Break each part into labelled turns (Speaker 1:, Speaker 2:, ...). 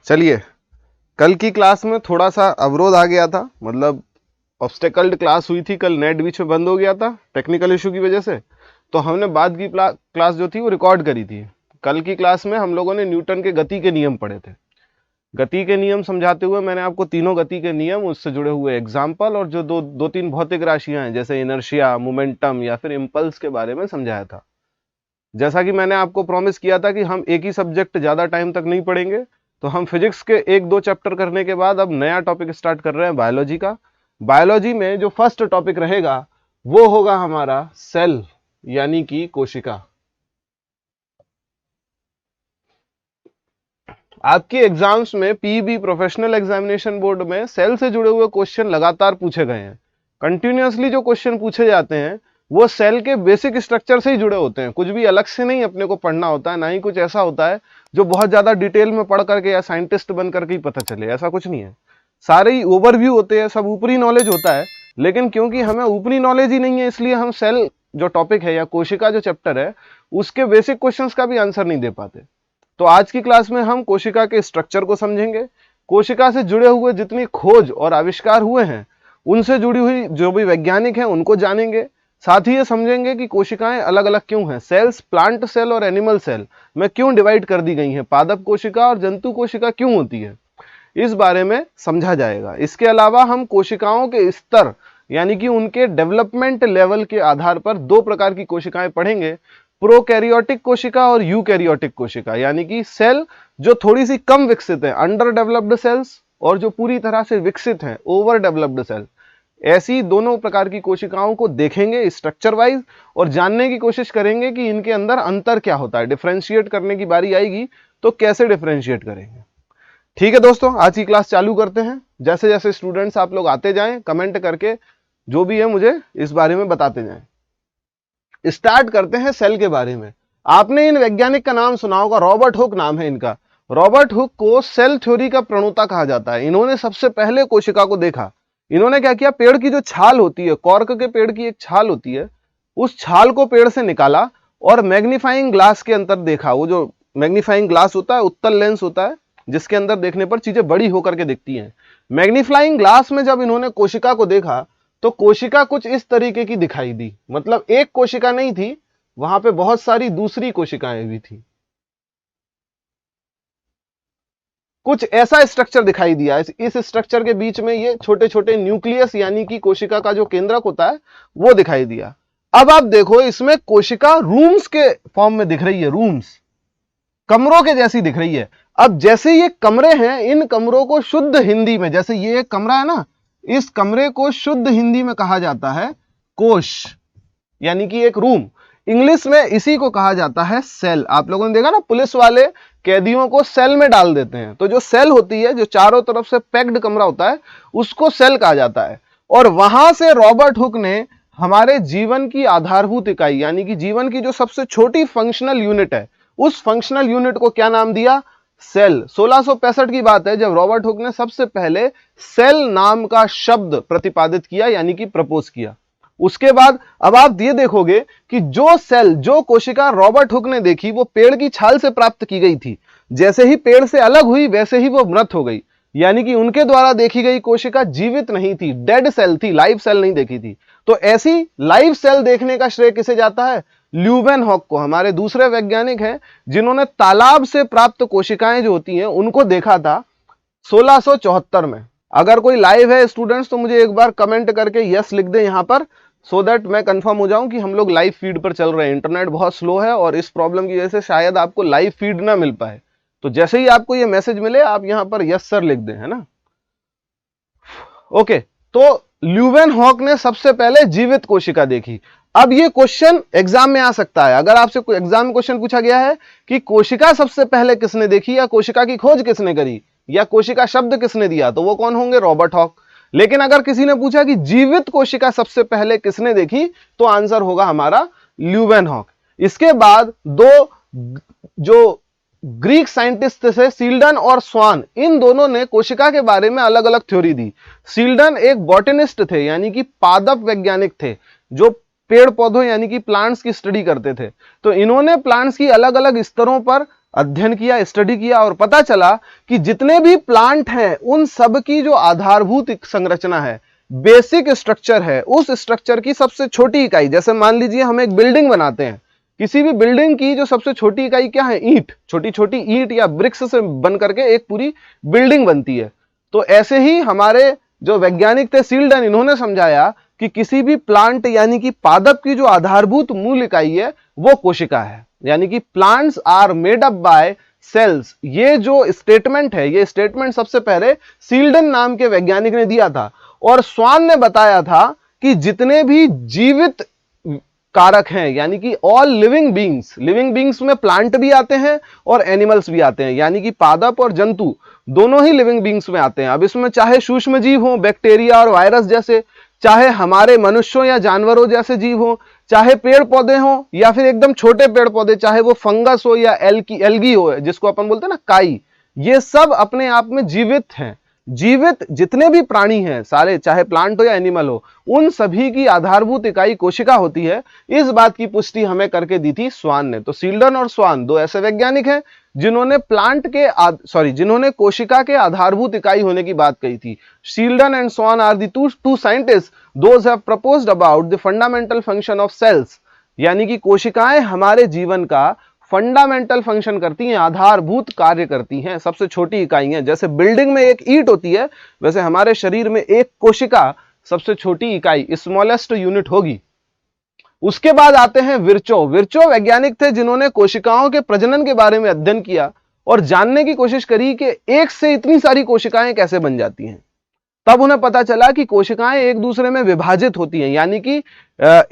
Speaker 1: चलिए, कल की क्लास में थोड़ा सा अवरोध आ गया था, मतलब ऑब्स्टेकल्ड क्लास हुई थी कल, नेट बीच में बंद हो गया था टेक्निकल इशू की वजह से। तो हमने बाद की क्लास जो थी वो रिकॉर्ड करी थी। कल की क्लास में हम लोगों ने न्यूटन के गति के नियम पढ़े थे। गति के नियम समझाते हुए मैंने आपको तीनों गति के नियम, उससे जुड़े हुए एग्जाम्पल और जो दो तीन भौतिक राशियां हैं जैसे इनर्शिया, मोमेंटम या फिर इम्पल्स के बारे में समझाया था। जैसा कि मैंने आपको प्रॉमिस किया था कि हम एक ही सब्जेक्ट ज़्यादा टाइम तक नहीं पढ़ेंगे, तो हम फिजिक्स के एक दो चैप्टर करने के बाद अब नया टॉपिक स्टार्ट कर रहे हैं बायोलॉजी का। बायोलॉजी में जो फर्स्ट टॉपिक रहेगा वो होगा हमारा सेल, यानी कि कोशिका। आपके एग्जाम्स में पीबी प्रोफेशनल एग्जामिनेशन बोर्ड में सेल से जुड़े हुए क्वेश्चन लगातार पूछे गए हैं। कंटिन्यूअसली जो क्वेश्चन पूछे जाते हैं वो सेल के बेसिक स्ट्रक्चर से ही जुड़े होते हैं, कुछ भी अलग से नहीं अपने को पढ़ना होता है, ना ही कुछ ऐसा होता है जो बहुत ज्यादा डिटेल में पढ़ करके या साइंटिस्ट बन करके ही पता चले, ऐसा कुछ नहीं है। सारे ही ओवरव्यू होते हैं, सब ऊपरी नॉलेज होता है। लेकिन क्योंकि हमें ऊपरी नॉलेज ही नहीं है, इसलिए हम सेल जो टॉपिक है या कोशिका जो चैप्टर है उसके बेसिक क्वेश्चंस का भी आंसर नहीं दे पाते। तो आज की क्लास में हम कोशिका के स्ट्रक्चर को समझेंगे, कोशिका से जुड़े हुए जितनी खोज और आविष्कार हुए हैं उनसे जुड़ी हुई जो भी वैज्ञानिक हैं उनको जानेंगे। साथ ही ये समझेंगे कि कोशिकाएं अलग अलग क्यों हैं, सेल्स प्लांट सेल और एनिमल सेल में क्यों डिवाइड कर दी गई हैं, पादप कोशिका और जंतु कोशिका क्यों होती है, इस बारे में समझा जाएगा। इसके अलावा हम कोशिकाओं के स्तर यानी कि उनके डेवलपमेंट लेवल के आधार पर दो प्रकार की कोशिकाएं पढ़ेंगे, प्रोकैरियोटिक कोशिका और यूकैरियोटिक कोशिका, यानी कि सेल जो थोड़ी सी कम विकसित है, अंडर डेवलप्ड सेल्स, और जो पूरी तरह से विकसित है, ओवर डेवलप्ड सेल। ऐसी दोनों प्रकार की कोशिकाओं को देखेंगे स्ट्रक्चर वाइज और जानने की कोशिश करेंगे कि इनके अंदर अंतर क्या होता है। डिफरेंशिएट करने की बारी आएगी तो कैसे डिफरेंशिएट करेंगे। ठीक है दोस्तों, आज की क्लास चालू करते हैं। जैसे जैसे स्टूडेंट्स आप लोग आते जाएं, कमेंट करके जो भी है मुझे इस बारे में बताते जाएं। स्टार्ट करते हैं सेल के बारे में। आपने इन वैज्ञानिक का नाम सुना होगा, रॉबर्ट हुक नाम है इनका। रॉबर्ट हुक को सेल थ्योरी का प्रणेता कहा जाता है। इन्होंने सबसे पहले कोशिका को देखा। इन्होंने क्या किया, पेड़ की जो छाल होती है, कॉर्क के पेड़ की एक छाल होती है, उस छाल को पेड़ से निकाला और मैग्नीफाइंग ग्लास के अंदर देखा। वो जो मैग्नीफाइंग ग्लास होता है, उत्तल लेंस होता है जिसके अंदर देखने पर चीजें बड़ी होकर के दिखती हैं। मैग्नीफाइंग ग्लास में जब इन्होंने कोशिका को देखा तो कोशिका कुछ इस तरीके की दिखाई दी। मतलब एक कोशिका नहीं थी, वहां पे बहुत सारी दूसरी कोशिकाएं भी थी। कुछ ऐसा स्ट्रक्चर दिखाई दिया। इस स्ट्रक्चर के बीच में ये छोटे छोटे न्यूक्लियस यानी कि कोशिका का जो केंद्रक होता है वो दिखाई दिया। अब आप देखो, इसमें कोशिका रूम्स के फॉर्म में दिख रही है, रूम्स, कमरों के जैसी दिख रही है। अब जैसे ये कमरे हैं, इन कमरों को शुद्ध हिंदी में, जैसे ये एक कमरा है ना, इस कमरे को शुद्ध हिंदी में कहा जाता है कोश, यानी कि एक रूम। इंग्लिश में इसी को कहा जाता है सेल। आप लोगों ने देखा ना, पुलिस वाले कैदियों को सेल में डाल देते हैं, तो जो सेल होती है, जो चारों तरफ से पैक्ड कमरा होता है, उसको सेल कहा जाता है। और वहां से रॉबर्ट हुक ने हमारे जीवन की आधारभूत इकाई यानी कि जीवन की जो सबसे छोटी फंक्शनल यूनिट है, उस फंक्शनल यूनिट को क्या नाम दिया, सेल। 1665 की बात है जब रॉबर्ट हुक ने सबसे पहले सेल नाम का शब्द प्रतिपादित किया, यानी कि प्रपोज किया। उसके बाद अब आप ये देखोगे कि जो सेल, जो कोशिका रॉबर्ट हुक ने देखी वो पेड़ की छाल से प्राप्त की गई थी। जैसे ही पेड़ से अलग हुई वैसे ही वो मृत हो गई, यानी कि उनके द्वारा देखी गई कोशिका जीवित नहीं थी, डेड सेल थी, लाइव सेल नहीं देखी थी। तो ऐसी लाइव सेल देखने का श्रेय किसे जाता है, ल्यूवेनहॉक को। हमारे दूसरे वैज्ञानिक हैं जिन्होंने तालाब से प्राप्त कोशिकाएं जो होती हैं उनको देखा था 1674 में। अगर कोई लाइव है स्टूडेंट्स तो मुझे एक बार कमेंट करके यस लिख दे यहां पर, सो दैट मैं कंफर्म हो जाऊं कि हम लोग लाइव फीड पर चल रहे हैं। इंटरनेट बहुत स्लो है और इस प्रॉब्लम की वजह से शायद आपको लाइव फीड ना मिल पाए। तो जैसे ही आपको ये मैसेज मिले आप यहां पर यस सर लिख दें, है ना। ओके, तो ल्यूवेनहॉक ने सबसे पहले जीवित कोशिका देखी। अब ये क्वेश्चन एग्जाम में आ सकता है। अगर आपसे कोई एग्जाम में क्वेश्चन पूछा गया है कि कोशिका सबसे पहले किसने देखी, या कोशिका की खोज किसने करी, या कोशिका शब्द किसने दिया, तो वो कौन होंगे, रॉबर्ट हॉक। लेकिन अगर किसी ने पूछा कि जीवित कोशिका सबसे पहले किसने देखी, तो आंसर होगा हमारा ल्यूवेनहॉक। इसके बाद दो जो ग्रीक साइंटिस्ट थे, सील्डन और स्वान, इन दोनों ने कोशिका के बारे में अलग अलग थ्योरी दी। सील्डन एक बॉटनिस्ट थे, यानी कि पादप वैज्ञानिक थे, जो पेड़ पौधों यानी कि प्लांट्स की स्टडी करते थे। तो इन्होंने प्लांट्स की अलग अलग स्तरों पर अध्ययन किया, स्टडी किया और पता चला कि जितने भी प्लांट हैं उन सब की जो आधारभूत संरचना है, बेसिक स्ट्रक्चर है, उस स्ट्रक्चर की सबसे छोटी इकाई, जैसे मान लीजिए हम एक बिल्डिंग बनाते हैं, किसी भी बिल्डिंग की जो सबसे छोटी इकाई क्या है, ईंट, छोटी छोटी ईंट या ब्रिक्स से बन करके एक पूरी बिल्डिंग बनती है। तो ऐसे ही हमारे जो वैज्ञानिक थे सील्डन, इन्होंने समझाया कि किसी भी प्लांट यानी कि पादप की जो आधारभूत मूल इकाई है वो कोशिका है, यानी कि plants are made up by cells. ये जो स्टेटमेंट है, ये स्टेटमेंट सबसे पहले सील्डन नाम के वैज्ञानिक ने दिया था और स्वान ने बताया था कि जितने भी जीवित कारक हैं, यानी कि ऑल लिविंग बींग्स में प्लांट भी आते हैं और एनिमल्स भी आते हैं, यानी कि पादप और जंतु दोनों ही लिविंग बींग्स में आते हैं। अब इसमें चाहे सूक्ष्म जीव हो, बैक्टीरिया और वायरस जैसे, चाहे हमारे मनुष्यों या जानवरों जैसे जीव हो, चाहे पेड़ पौधे हो या फिर एकदम छोटे पेड़ पौधे, चाहे वो फंगस हो या एल्गी हो, जिसको अपन बोलते हैं ना काई, ये सब अपने आप में जीवित हैं। जीवित जितने भी प्राणी हैं सारे, चाहे प्लांट हो या एनिमल हो, उन सभी की आधारभूत इकाई कोशिका होती है। इस बात की पुष्टि हमें करके दी थी स्वान ने। तो सील्डन और स्वान दो ऐसे वैज्ञानिक हैं जिन्होंने कोशिका के आधारभूत इकाई होने की बात कही थी। Schleiden and Schwann are the two scientist those have proposed about the fundamental function of cells, यानी कि कोशिकाएं हमारे जीवन का फंडामेंटल फंक्शन करती हैं, आधारभूत कार्य करती हैं, सबसे छोटी इकाई हैं। जैसे बिल्डिंग में एक ईंट होती है, वैसे हमारे शरीर में एक कोशिका सबसे छोटी इकाई, स्मॉलेस्ट यूनिट होगी। उसके बाद आते हैं विर्चो। विर्चो वैज्ञानिक थे जिन्होंने कोशिकाओं के प्रजनन के बारे में अध्ययन किया और जानने की कोशिश करी कि एक से इतनी सारी कोशिकाएं कैसे बन जाती हैं। तब उन्हें पता चला कि कोशिकाएं एक दूसरे में विभाजित होती हैं, यानी कि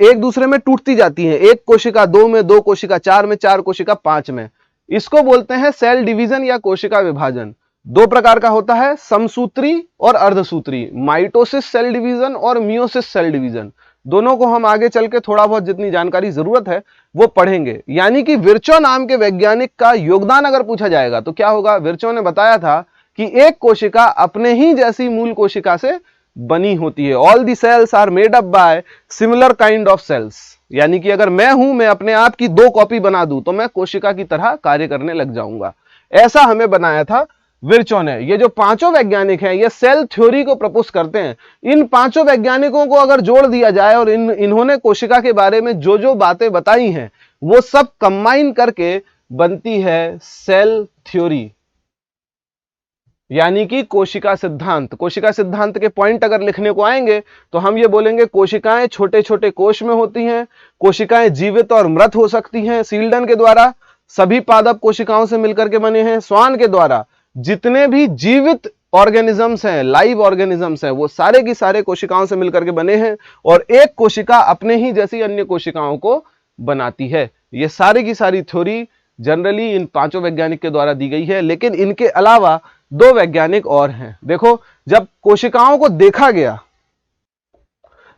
Speaker 1: एक दूसरे में टूटती जाती हैं। एक कोशिका दो में, दो कोशिका चार में, चार कोशिका पांच में। इसको बोलते हैं सेल डिवीजन या कोशिका विभाजन। दो प्रकार का होता है, समसूत्री और अर्धसूत्री, माइटोसिस सेल डिवीजन और मियोसिस सेल डिवीजन। दोनों को हम आगे चल के थोड़ा बहुत जितनी जानकारी जरूरत है वो पढ़ेंगे। यानी कि विर्चो नाम के वैज्ञानिक का योगदान अगर पूछा जाएगा तो क्या होगा, विर्चो ने बताया था कि एक कोशिका अपने ही जैसी मूल कोशिका से बनी होती है। All the cells are made up by similar kind of cells, यानी कि अगर मैं अपने आप की दो कॉपी बना दूं तो मैं कोशिका की तरह कार्य करने लग जाऊंगा। ऐसा हमें बनाया था विर्चो ने। ये जो पांचों वैज्ञानिक हैं ये सेल थ्योरी को प्रपोज करते हैं। इन पांचों वैज्ञानिकों को अगर जोड़ दिया जाए और इन्होंने कोशिका के बारे में जो जो बातें बताई हैं वो सब कंबाइन करके बनती है सेल थ्योरी, यानी कि कोशिका सिद्धांत। कोशिका सिद्धांत के पॉइंट अगर लिखने को आएंगे तो हम ये बोलेंगे कोशिकाएं छोटे छोटे कोश में होती हैं, कोशिकाएं जीवित और मृत हो सकती हैं। सील्डन के द्वारा सभी पादप कोशिकाओं से मिलकर के बने हैं। स्वान के द्वारा जितने भी जीवित ऑर्गेनिजम्स हैं, लाइव ऑर्गेनिजम्स हैं, वो सारे की सारे कोशिकाओं से मिलकर के बने हैं और एक कोशिका अपने ही जैसी अन्य कोशिकाओं को बनाती है। ये सारी की सारी थ्योरी जनरली इन पांचों वैज्ञानिक के द्वारा दी गई है, लेकिन इनके अलावा दो वैज्ञानिक और हैं। देखो, जब कोशिकाओं को देखा गया,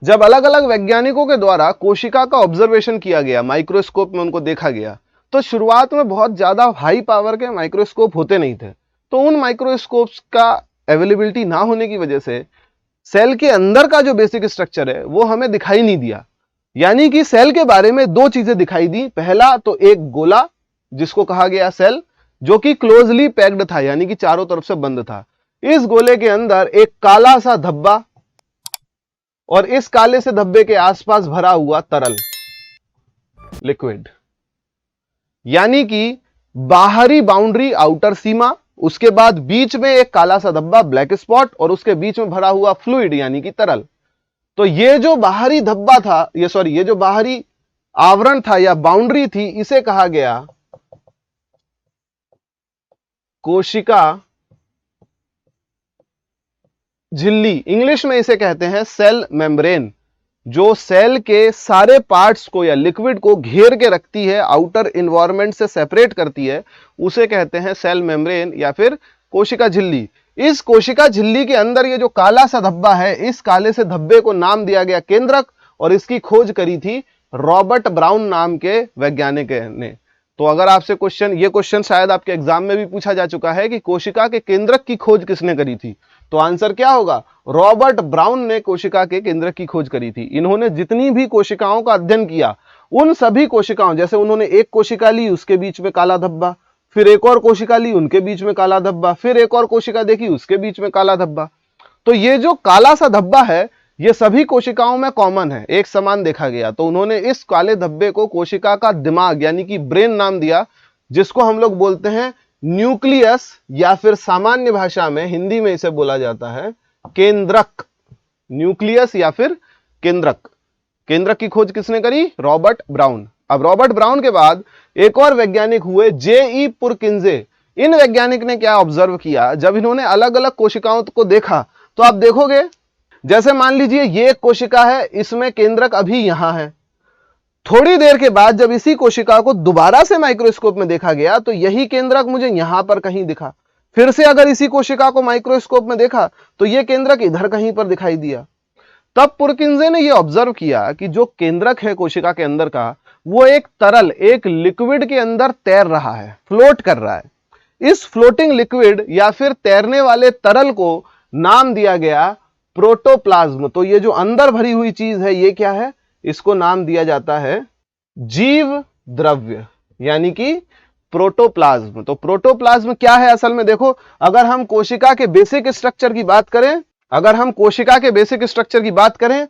Speaker 1: जब अलग अलग वैज्ञानिकों के द्वारा कोशिका का ऑब्जर्वेशन किया गया, माइक्रोस्कोप में उनको देखा गया, तो शुरुआत में बहुत ज्यादा हाई पावर के माइक्रोस्कोप होते नहीं थे। तो उन माइक्रोस्कोप्स का अवेलेबिलिटी ना होने की वजह से सेल के अंदर का जो बेसिक स्ट्रक्चर है वो हमें दिखाई नहीं दिया। यानी कि सेल के बारे में दो चीजें दिखाई दी। पहला तो एक गोला जिसको कहा गया सेल, जो कि क्लोजली पैक्ड था, यानी कि चारों तरफ से बंद था। इस गोले के अंदर एक काला सा धब्बा और इस काले से धब्बे के आसपास भरा हुआ तरल लिक्विड, यानी कि बाहरी बाउंड्री, आउटर सीमा, उसके बाद बीच में एक काला सा धब्बा ब्लैक स्पॉट और उसके बीच में भरा हुआ फ्लूइड यानी कि तरल। तो ये जो बाहरी धब्बा था, ये जो बाहरी आवरण था या बाउंड्री थी, इसे कहा गया कोशिका झिल्ली। इंग्लिश में इसे कहते हैं सेल मेम्ब्रेन। जो सेल के सारे पार्ट्स को या लिक्विड को घेर के रखती है, आउटर इन्वायरमेंट से सेपरेट करती है, उसे कहते हैं सेल मेम्ब्रेन या फिर कोशिका झिल्ली। इस कोशिका झिल्ली के अंदर ये जो काला सा धब्बा है, इस काले से धब्बे को नाम दिया गया केंद्रक और इसकी खोज करी थी रॉबर्ट ब्राउन नाम के वैज्ञानिक ने। तो अगर आपसे ये क्वेश्चन शायद आपके एग्जाम में भी पूछा जा चुका है कि कोशिका के केंद्रक की खोज किसने करी थी, तो आंसर क्या होगा, रॉबर्ट ब्राउन ने कोशिका के केंद्रक की खोज करी थी। इन्होंने जितनी भी कोशिकाओं का अध्ययन किया, उन सभी कोशिकाओं, जैसे उन्होंने एक कोशिका ली, उसके बीच में काला धब्बा, फिर एक और कोशिका ली, उनके बीच में काला धब्बा, फिर एक और कोशिका देखी, उसके बीच में काला धब्बा। तो ये जो काला सा धब्बा है ये सभी कोशिकाओं में कॉमन है, एक समान देखा गया। तो उन्होंने इस काले धब्बे को कोशिका का दिमाग यानी कि ब्रेन नाम दिया, जिसको हम लोग बोलते हैं न्यूक्लियस, या फिर सामान्य भाषा में हिंदी में इसे बोला जाता है केंद्रक। न्यूक्लियस या फिर केंद्रक। केंद्रक की खोज किसने करी? Robert brown. अब रॉबर्ट ब्राउन के बाद एक और वैज्ञानिक हुए, जे.ई. पुरकिंजे। इन वैज्ञानिक ने क्या ऑब्जर्व किया, जब इन्होंने अलग अलग कोशिकाओं को देखा तो आप देखोगे, जैसे मान लीजिए ये एक कोशिका है, इसमें केंद्रक अभी यहां है। थोड़ी देर के बाद जब इसी कोशिका को दोबारा से माइक्रोस्कोप में देखा गया तो यही केंद्रक मुझे यहां पर कहीं दिखा। फिर से अगर इसी कोशिका को माइक्रोस्कोप में देखा तो यह केंद्रक इधर कहीं पर दिखाई दिया। तब पुरकिंजे ने यह ऑब्जर्व किया कि जो केंद्रक है कोशिका के अंदर का, वो एक तरल, एक लिक्विड के अंदर तैर रहा है, फ्लोट कर रहा है। इस फ्लोटिंग लिक्विड या फिर तैरने वाले तरल को नाम दिया गया प्रोटोप्लाज्म। तो ये जो अंदर भरी हुई चीज है ये क्या है? इसको नाम दिया जाता है जीव द्रव्य, यानी कि प्रोटोप्लाज्म। तो प्रोटोप्लाज्म क्या है असल में? देखो, अगर हम कोशिका के बेसिक स्ट्रक्चर की बात करें,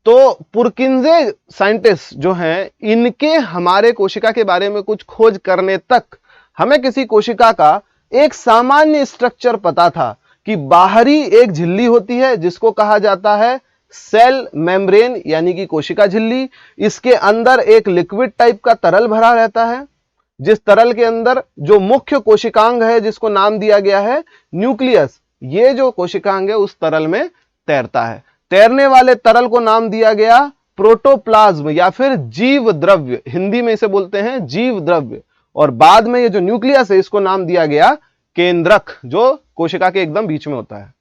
Speaker 1: तो पुरकिंजे साइंटिस्ट जो हैं, इनके हमारे कोशिका के बारे में कुछ खोज करने तक हमें किसी कोशिका का एक सामान्य स्ट्रक्चर पता था कि बाहरी एक झिल्ली होती है जिसको कहा जाता है सेल मेम्ब्रेन, यानी कि कोशिका झिल्ली। इसके अंदर एक लिक्विड टाइप का तरल भरा रहता है, जिस तरल के अंदर जो मुख्य कोशिकांग है जिसको नाम दिया गया है न्यूक्लियस, ये जो कोशिकांग है उस तरल में तैरता है। तैरने वाले तरल को नाम दिया गया प्रोटोप्लाज्म या फिर जीव द्रव्य, हिंदी में इसे बोलते हैं जीव द्रव्य। और बाद में ये जो न्यूक्लियस है इसको नाम दिया गया केंद्रक, जो कोशिका के एकदम बीच में होता है।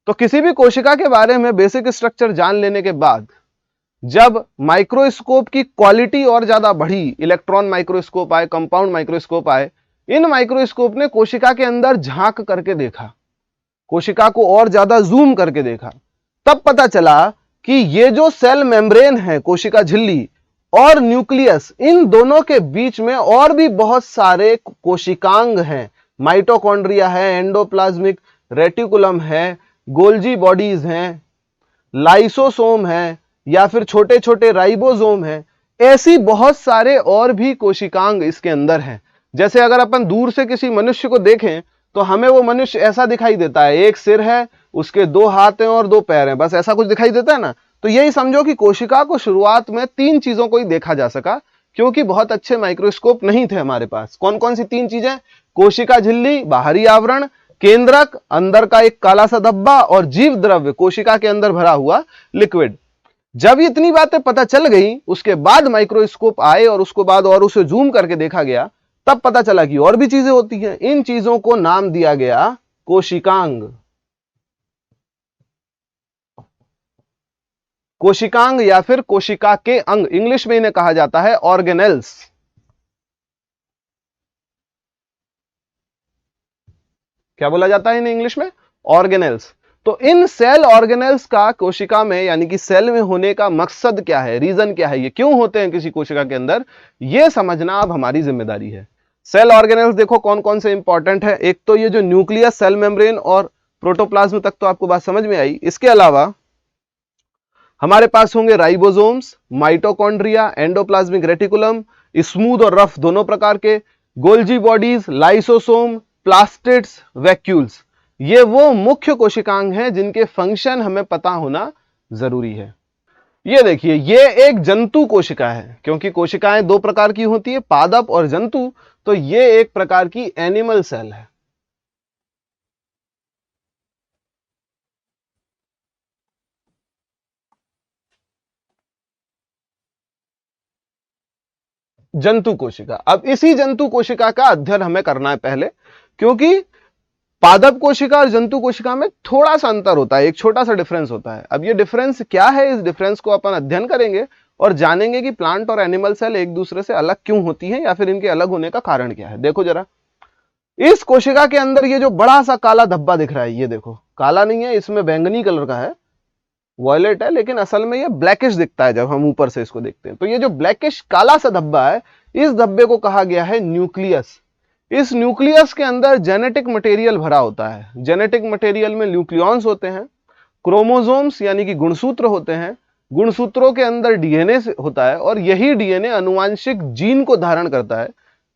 Speaker 1: तो किसी भी कोशिका के बारे में बेसिक स्ट्रक्चर जान लेने के बाद जब माइक्रोस्कोप की क्वालिटी और ज्यादा बढ़ी, इलेक्ट्रॉन माइक्रोस्कोप आए, कंपाउंड माइक्रोस्कोप आए, इन माइक्रोस्कोप ने कोशिका के अंदर झांक करके देखा, कोशिका को और ज्यादा जूम करके देखा। तब पता चला कि ये जो सेल मेम्ब्रेन है, कोशिका झिल्ली और न्यूक्लियस, इन दोनों के बीच में और भी बहुत सारे कोशिकांग हैं। माइटोकॉन्ड्रिया है, एंडोप्लाज्मिक रेटिकुलम है, गोल्जी बॉडीज हैं, लाइसोसोम है, या फिर छोटे छोटे राइबोसोम है। ऐसी बहुत सारे और भी कोशिकांग इसके अंदर हैं। जैसे अगर अपन दूर से किसी मनुष्य को देखें तो हमें वो मनुष्य ऐसा दिखाई देता है, एक सिर है, उसके 2 हाथ हैं और 2 पैर हैं, बस ऐसा कुछ दिखाई देता है ना। तो यही समझो कि कोशिका को शुरुआत में 3 चीजों को ही देखा जा सका, क्योंकि बहुत अच्छे माइक्रोस्कोप नहीं थे हमारे पास। कौन कौन सी 3 चीजें? कोशिका झिल्ली, बाहरी आवरण, केंद्रक, अंदर का एक काला सा धब्बा, और जीव द्रव्य, कोशिका के अंदर भरा हुआ लिक्विड। जब इतनी बातें पता चल गई, उसके बाद माइक्रोस्कोप आए और उसको बाद और उसे जूम करके देखा गया, तब पता चला कि और भी चीजें होती हैं। इन चीजों को नाम दिया गया कोशिकांग। कोशिकांग या फिर कोशिका के अंग, इंग्लिश में इन्हें कहा जाता है ऑर्गेनेल्स। क्या बोला जाता है इन्हें इंग्लिश में? ऑर्गेनेल्स। तो इन सेल ऑर्गेनेल्स का कोशिका में यानी कि सेल में होने का मकसद क्या है, रीजन क्या है, ये क्यों होते हैं किसी कोशिका के अंदर, ये समझना अब हमारी जिम्मेदारी है। सेल ऑर्गेनेल्स देखो कौन कौन से इंपॉर्टेंट है। एक तो ये जो न्यूक्लियस, सेल मेम्ब्रेन और प्रोटोप्लाज्म तक तो आपको बात समझ में आई। इसके अलावा हमारे पास होंगे ribosomes, mitochondria, endoplasmic reticulum, smooth और रफ दोनों प्रकार के, Golgi bodies, lysosome, plastids, vacuoles. ये वो मुख्य कोशिकांग हैं जिनके फंक्शन हमें पता होना जरूरी है। ये देखिए, ये एक जंतु कोशिका है, क्योंकि कोशिकाएं 2 प्रकार की होती है, पादप और जंतु। तो ये एक प्रकार की एनिमल सेल है। जंतु कोशिका। अब इसी जंतु कोशिका का अध्ययन हमें करना है पहले, क्योंकि पादप कोशिका और जंतु कोशिका में थोड़ा सा अंतर होता है, एक छोटा सा डिफरेंस होता है। अब ये डिफरेंस क्या है, इस डिफरेंस को अपन अध्ययन करेंगे और जानेंगे कि प्लांट और एनिमल सेल एक दूसरे से अलग क्यों होती हैं, या फिर इनके अलग होने का कारण क्या है। देखो जरा, इस कोशिका के अंदर ये जो बड़ा सा काला धब्बा दिख रहा है, ये देखो, काला नहीं है, इसमें बैंगनी कलर का है, वॉयलेट है, लेकिन असल में ये ब्लैकिश दिखता है जब हम ऊपर से इसको देखते हैं। तो ये जो ब्लैकिश काला सा धब्बा है, इस धब्बे को कहा गया है न्यूक्लियस। इस न्यूक्लियस के अंदर जेनेटिक मटेरियल भरा होता है। जेनेटिक मटेरियल में न्यूक्लियॉन्स होते हैं, क्रोमोसोम्स यानी कि गुणसूत्र होते हैं, गुणसूत्रों के अंदर डीएनए होता है और यही डीएनए अनुवांशिक जीन को धारण करता है।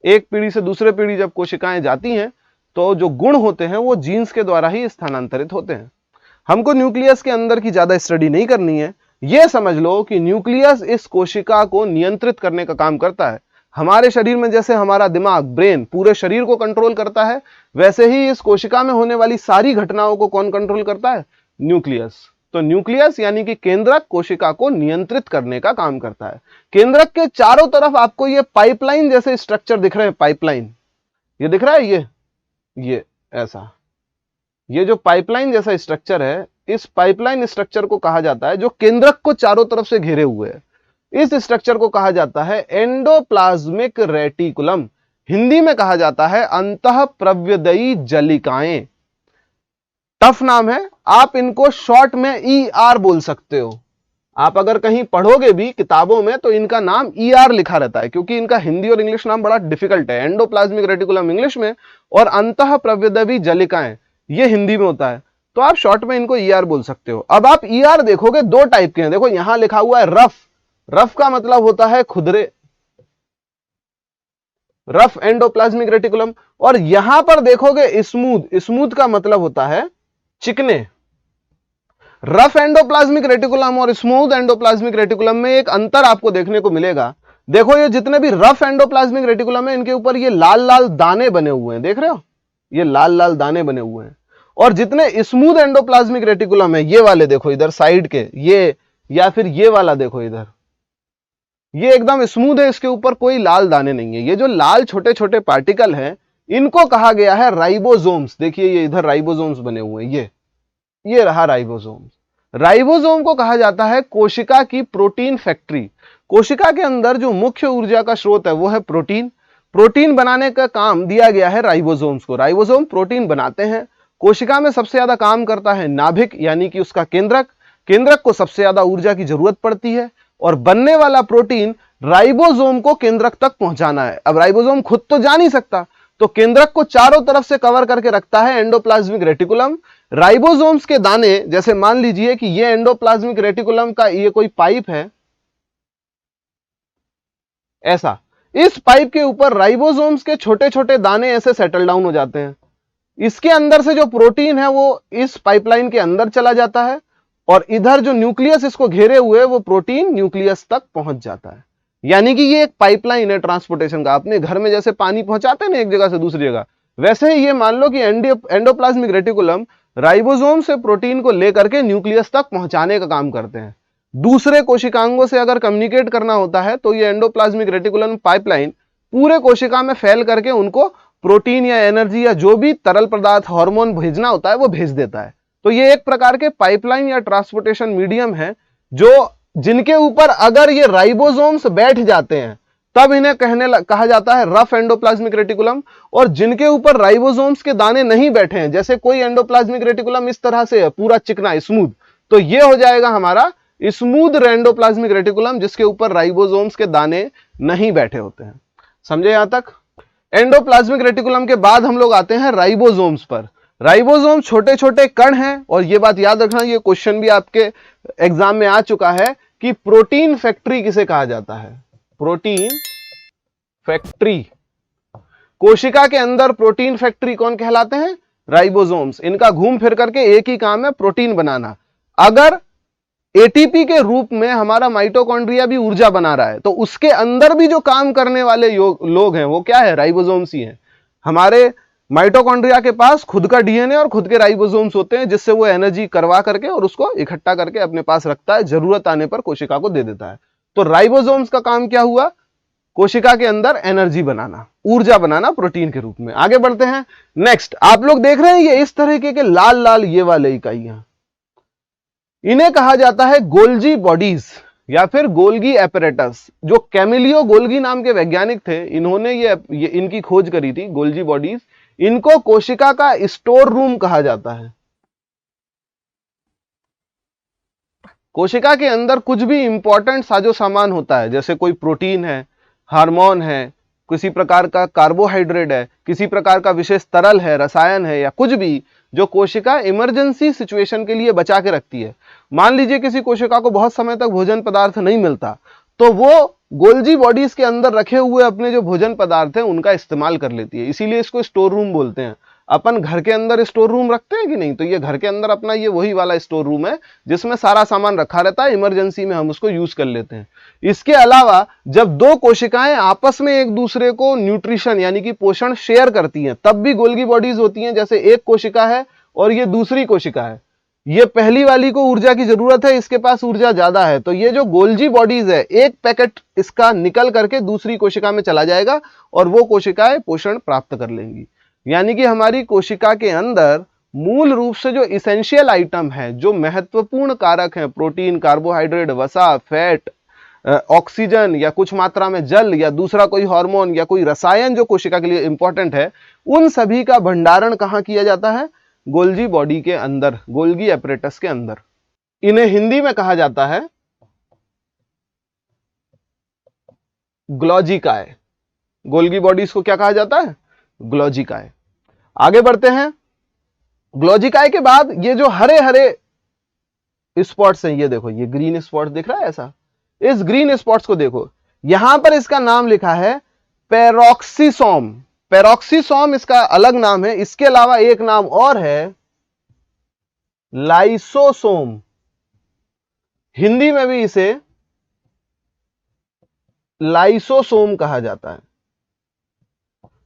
Speaker 1: एक पीढ़ी से दूसरे पीढ़ी जब कोशिकाएं जाती हैं तो जो गुण होते हैं वो जीन्स के द्वारा ही स्थानांतरित होते हैं। हमको न्यूक्लियस के अंदर की ज्यादा स्टडी नहीं करनी है, यह समझ लो कि न्यूक्लियस इस कोशिका को नियंत्रित करने का काम करता है। हमारे शरीर में जैसे हमारा दिमाग, ब्रेन पूरे शरीर को कंट्रोल करता है, वैसे ही इस कोशिका में होने वाली सारी घटनाओं को कौन कंट्रोल करता है? न्यूक्लियस। तो न्यूक्लियस यानी कि केंद्रक कोशिका को नियंत्रित करने का काम करता है। केंद्रक के चारों तरफ आपको ये पाइपलाइन जैसे स्ट्रक्चर दिख रहे हैं, पाइपलाइन, ये दिख रहा है, ये ऐसा, ये जो पाइपलाइन जैसा स्ट्रक्चर है, इस पाइपलाइन स्ट्रक्चर को कहा जाता है, जो केंद्रक को चारों तरफ से घेरे हुए है, इस स्ट्रक्चर को कहा जाता है एंडोप्लाज्मिक रेटिकुलम। हिंदी में कहा जाता है अंतःप्रव्यदयी जलिकाएं। टफ नाम है, आप इनको शॉर्ट में ER बोल सकते हो। आप अगर कहीं पढ़ोगे भी किताबों में तो इनका नाम ER लिखा रहता है, क्योंकि इनका हिंदी और इंग्लिश नाम बड़ा डिफिकल्ट है। एंडोप्लाज्मिक रेटिकुलम इंग्लिश में और अंतःप्रव्यदयी जलिकाएं ये हिंदी में होता है, तो आप शॉर्ट में इनको ER बोल सकते हो। अब आप ER देखोगे दो टाइप के हैं, देखो यहां लिखा हुआ है रफ, रफ का मतलब होता है खुरदरे, रफ एंडोप्लाज्मिक रेटिकुलम, और यहां पर देखोगे स्मूथ, स्मूथ का मतलब होता है चिकने। रफ एंडोप्लाज्मिक रेटिकुलम और स्मूथ एंडोप्लाज्मिक रेटिकुलम में एक अंतर आपको देखने को मिलेगा। देखो ये जितने भी रफ एंडोप्लाज्मिक रेटिकुलम है, इनके ऊपर ये लाल लाल दाने बने हुए हैं, देख रहे हो, ये लाल लाल दाने बने हुए हैं। और जितने स्मूथ एंडोप्लाज्मिक रेटिकुलम है, ये वाले देखो इधर साइड के, ये या फिर ये वाला देखो इधर, ये एकदम स्मूथ है, इसके ऊपर कोई लाल दाने नहीं है। ये जो लाल छोटे छोटे पार्टिकल हैं, इनको कहा गया है राइबोसोम्स। देखिए ये इधर राइबोसोम्स बने हुए हैं, ये रहा राइबोसोम। राइबोसोम को कहा जाता है कोशिका की प्रोटीन फैक्ट्री। कोशिका के अंदर जो मुख्य ऊर्जा का स्रोत है वो है प्रोटीन। प्रोटीन बनाने का काम दिया गया है राइबोसोम्स को। राइबोसोम प्रोटीन बनाते हैं। कोशिका में सबसे ज्यादा काम करता है नाभिक यानी कि उसका केंद्रक। केंद्रक को सबसे ज्यादा ऊर्जा की जरूरत पड़ती है और बनने वाला प्रोटीन राइबोसोम को केंद्रक तक पहुंचाना है। अब राइबोसोम खुद तो जा नहीं सकता, तो केंद्रक को चारों तरफ से कवर करके रखता है एंडोप्लाज्मिक रेटिकुलम। राइबोसोम्स के दाने, जैसे मान लीजिए कि ये एंडोप्लाज्मिक रेटिकुलम का ये कोई पाइप है ऐसा, इस पाइप के ऊपर राइबोसोम्स के छोटे छोटे दाने ऐसे सेटल डाउन हो जाते हैं। इसके अंदर से जो प्रोटीन है वो इस पाइपलाइन के अंदर चला जाता है और इधर जो न्यूक्लियस इसको घेरे हुए वो प्रोटीन न्यूक्लियस तक पहुंच जाता है। यानी कि ये एक पाइपलाइन है ट्रांसपोर्टेशन का। अपने घर में जैसे पानी पहुंचाते हैं ना एक जगह से दूसरी जगह, वैसे ही ये मान लो कि एंडोप्लाज्मिक रेटिकुलम राइबोसोम से प्रोटीन को लेकर के न्यूक्लियस तक पहुंचाने का काम करते हैं। दूसरे कोशिकांगों से अगर कम्युनिकेट करना होता है तो ये एंडोप्लाज्मिक रेटिकुलम पाइपलाइन पूरे कोशिका में फैल करके उनको प्रोटीन या एनर्जी या जो भी तरल पदार्थ हार्मोन भेजना होता है वो भेज देता है। तो ये एक प्रकार के पाइपलाइन या ट्रांसपोर्टेशन मीडियम है जो जिनके ऊपर अगर ये राइबोसोम्स बैठ जाते हैं तब इन्हें कहा जाता है रफ एंडोप्लाज्मिक रेटिकुलम। और जिनके ऊपर राइबोसोम्स के दाने नहीं बैठे हैं, जैसे कोई एंडोप्लाज्मिक रेटिकुलम इस तरह से है पूरा चिकना स्मूथ, तो ये हो जाएगा हमारा स्मूथ एंडोप्लाज्मिक रेटिकुलम जिसके ऊपर राइबोसोम्स के दाने नहीं बैठे होते हैं। समझे यहां तक? एंडोप्लाज्मिक रेटिकुलम के बाद हम लोग आते हैं राइबोसोम्स पर। राइबोसोम छोटे छोटे कण हैं और ये बात याद रखना, ये क्वेश्चन भी आपके एग्जाम में आ चुका है कि प्रोटीन फैक्ट्री किसे कहा जाता है? Protein factory. कोशिका के अंदर प्रोटीन फैक्ट्री कौन कहलाते हैं? राइबोसोम्स। इनका घूम फिर करके एक ही काम है, प्रोटीन बनाना। अगर एटीपी के रूप में हमारा माइटोकॉन्ड्रिया भी ऊर्जा बना रहा है तो उसके अंदर भी जो काम करने वाले लोग हैं वो क्या है? राइबोसोम्स ही हैं। हमारे माइटोकॉन्ड्रिया के पास खुद का डीएनए और खुद के राइबोसोम्स होते हैं जिससे वो एनर्जी करवा करके और उसको इकट्ठा करके अपने पास रखता है, जरूरत आने पर कोशिका को दे देता है। तो राइबोसोम्स का काम क्या हुआ? कोशिका के अंदर एनर्जी बनाना, ऊर्जा बनाना प्रोटीन के रूप में। आगे बढ़ते हैं। नेक्स्ट आप लोग देख रहे हैं ये इस तरीके के लाल लाल ये वाले इकाइयां, इन्हें कहा जाता है गोल्जी बॉडीज या फिर गोल्गी एपरेटस। जो कैमिलियो गोल्गी नाम के वैज्ञानिक थे, इन्होंने ये इनकी खोज करी थी, गोल्जी बॉडीज। इनको कोशिका का स्टोर रूम कहा जाता है। कोशिका के अंदर कुछ भी इंपॉर्टेंट साजो सामान होता है, जैसे कोई प्रोटीन है, हार्मोन है, किसी प्रकार का कार्बोहाइड्रेट है, किसी प्रकार का विशेष तरल है, रसायन है या कुछ भी जो कोशिका इमरजेंसी सिचुएशन के लिए बचा के रखती है। मान लीजिए किसी कोशिका को बहुत समय तक भोजन पदार्थ नहीं मिलता, तो वो गोल्जी बॉडीज के अंदर रखे हुए अपने जो भोजन पदार्थ हैं उनका इस्तेमाल कर लेती है, इसीलिए इसको स्टोर रूम बोलते हैं। अपन घर के अंदर स्टोर रूम रखते हैं कि नहीं, तो ये घर के अंदर अपना ये वही वाला स्टोर रूम है जिसमें सारा सामान रखा रहता है, इमरजेंसी में हम उसको यूज कर लेते हैं। इसके अलावा जब दो कोशिकाएं आपस में एक दूसरे को न्यूट्रिशन यानी कि पोषण शेयर करती हैं, तब भी गोल्गी बॉडीज होती हैं। जैसे एक कोशिका है और ये दूसरी कोशिका है, ये पहली वाली को ऊर्जा की जरूरत है, इसके पास ऊर्जा ज्यादा है, तो ये जो गोल्जी बॉडीज है एक पैकेट इसका निकल करके दूसरी कोशिका में चला जाएगा और वो कोशिकाएं पोषण प्राप्त कर लेंगी। यानी कि हमारी कोशिका के अंदर मूल रूप से जो इसेंशियल आइटम है, जो महत्वपूर्ण कारक हैं, प्रोटीन, कार्बोहाइड्रेट, वसा, फैट, ऑक्सीजन या कुछ मात्रा में जल या दूसरा कोई हार्मोन या कोई रसायन जो कोशिका के लिए इंपॉर्टेंट है, उन सभी का भंडारण कहाँ किया जाता है? गोल्जी बॉडी के अंदर, गोल्गी एपरेटस के अंदर। इन्हें हिंदी में कहा जाता है ग्लॉजिकाए। गोल्गी बॉडीज को क्या कहा जाता है? ग्लॉजिकाए। आगे बढ़ते हैं। ग्लॉजिकाए के बाद ये जो हरे हरे स्पॉट्स हैं, ये देखो, ये ग्रीन स्पॉट दिख रहा है ऐसा, इस ग्रीन स्पॉट्स को देखो, यहां पर इसका नाम लिखा है पेरोक्सिसोम। पेरोक्सिसोम इसका अलग नाम है, इसके अलावा एक नाम और है लाइसोसोम। हिंदी में भी इसे लाइसोसोम कहा जाता है।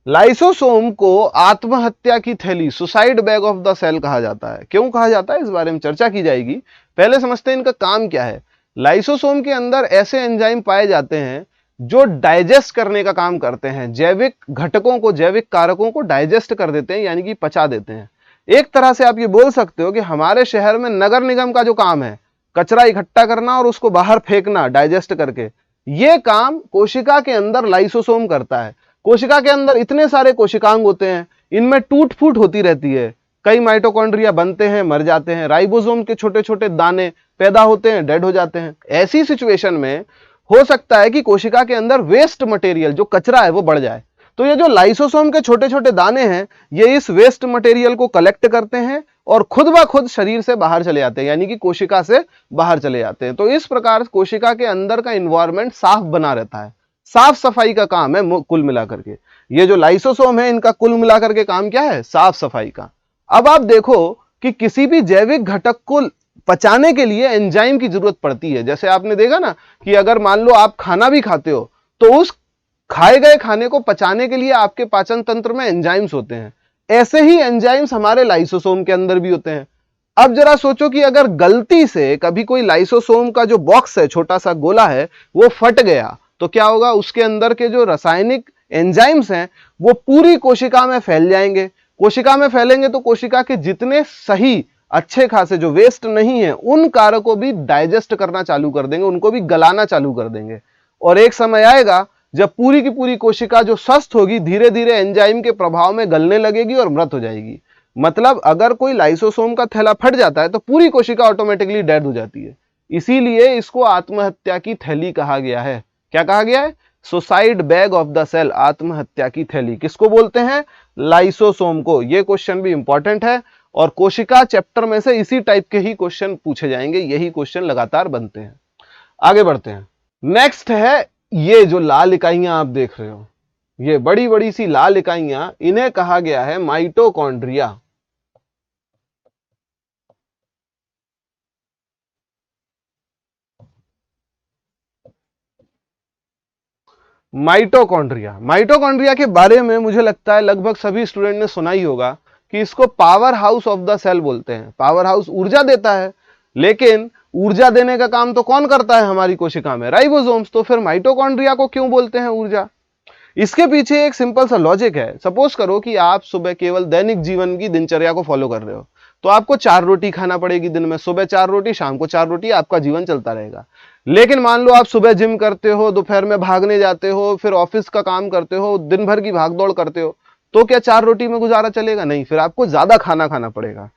Speaker 1: लाइसोसोम को आत्महत्या की थैली, suicide bag of the cell कहा जाता है। क्यों कहा जाता है, इस बारे में चर्चा की जाएगी। पहले समझते हैं इनका काम क्या है। लाइसोसोम के अंदर ऐसे एंजाइम पाए जाते हैं जो डाइजेस्ट करने का काम करते हैं, जैविक घटकों को, जैविक कारकों को डाइजेस्ट कर देते हैं, यानी कि पचा देते हैं। एक तरह से आप ये बोल सकते हो कि हमारे शहर में नगर निगम का जो काम है, कचरा इकट्ठा करना और उसको बाहर फेंकना डाइजेस्ट करके, ये काम कोशिका के अंदर लाइसोसोम करता है। कोशिका के अंदर इतने सारे कोशिकांग होते हैं, इनमें टूट फूट होती रहती है, कई माइटोकॉन्ड्रिया बनते हैं, मर जाते हैं, राइबोसोम के छोटे छोटे दाने पैदा होते हैं, डेड हो जाते हैं। ऐसी सिचुएशन में हो सकता है कि कोशिका के अंदर वेस्ट मटेरियल, जो कचरा है, वो बढ़ जाए। तो ये जो लाइसोसोम के छोटे छोटे दाने हैं, ये इस वेस्ट मटेरियल को कलेक्ट करते हैं और खुद ब खुद शरीर से बाहर चले जाते हैं, यानी कि कोशिका से बाहर चले जाते हैं। तो इस प्रकार कोशिका के अंदर का इन्वायरमेंट साफ बना रहता है। साफ सफाई का काम है कुल मिलाकर के। ये जो लाइसोसोम है, इनका कुल मिलाकर के काम क्या है? साफ सफाई का। अब आप देखो कि किसी भी जैविक घटक को पचाने के लिए एंजाइम की जरूरत पड़ती है। जैसे आपने देखा ना कि अगर मान लो आप खाना भी खाते हो, तो उस खाए गए खाने को पचाने के लिए आपके पाचन तंत्र में एंजाइम्स होते हैं। ऐसे ही एंजाइम्स हमारे लाइसोसोम के अंदर भी होते हैं। अब जरा सोचो कि अगर गलती से कभी कोई लाइसोसोम का जो बॉक्स है, छोटा सा गोला है, वो फट गया, तो क्या होगा? उसके अंदर के जो रासायनिक एंजाइम्स हैं वो पूरी कोशिका में फैल जाएंगे। कोशिका में फैलेंगे तो कोशिका के जितने सही अच्छे खासे जो वेस्ट नहीं है, उन कारकों को भी डाइजेस्ट करना चालू कर देंगे, उनको भी गलाना चालू कर देंगे। और एक समय आएगा जब पूरी की पूरी कोशिका जो स्वस्थ होगी, धीरे धीरे एंजाइम के प्रभाव में गलने लगेगी और मृत हो जाएगी। मतलब अगर कोई लाइसोसोम का थैला फट जाता है तो पूरी कोशिका ऑटोमेटिकली डेड हो जाती है। इसीलिए इसको आत्महत्या की थैली कहा गया है। क्या कहा गया है? Suicide bag of the cell, आत्महत्या की थैली। किसको बोलते हैं? लाइसोसोम को। यह क्वेश्चन भी इंपॉर्टेंट है और कोशिका चैप्टर में से इसी टाइप के ही क्वेश्चन पूछे जाएंगे। यही क्वेश्चन लगातार बनते हैं। आगे बढ़ते हैं। नेक्स्ट है ये जो लाल इकाइयां आप देख रहे हो, ये बड़ी बड़ी सी लाल इकाइयां, इन्हें कहा गया है माइटोकॉन्ड्रिया। माइटोकॉन्ड्रिया के बारे में मुझे लगता है लगभग सभी स्टूडेंट ने सुना ही होगा कि इसको power house of the cell बोलते हैं। पावर हाउस ऊर्जा देता है, लेकिन ऊर्जा देने का काम तो कौन करता है हमारी कोशिका में? राइबोसोम्स। तो फिर माइटोकॉन्ड्रिया को क्यों बोलते हैं ऊर्जा? इसके पीछे एक सिंपल सा लॉजिक है। सपोज करो कि आप सुबह केवल दैनिक जीवन की दिनचर्या को फॉलो कर रहे हो, तो आपको 4 रोटी खाना पड़ेगी दिन में। सुबह 4 रोटी, शाम को 4 रोटी, आपका जीवन चलता रहेगा। लेकिन मान लो आप सुबह जिम करते हो, दोपहर में भागने जाते हो, फिर ऑफिस का काम करते हो, दिन भर की भागदौड़ करते हो, तो क्या 4 रोटी में गुजारा चलेगा? नहीं, फिर आपको ज्यादा खाना खाना पड़ेगा।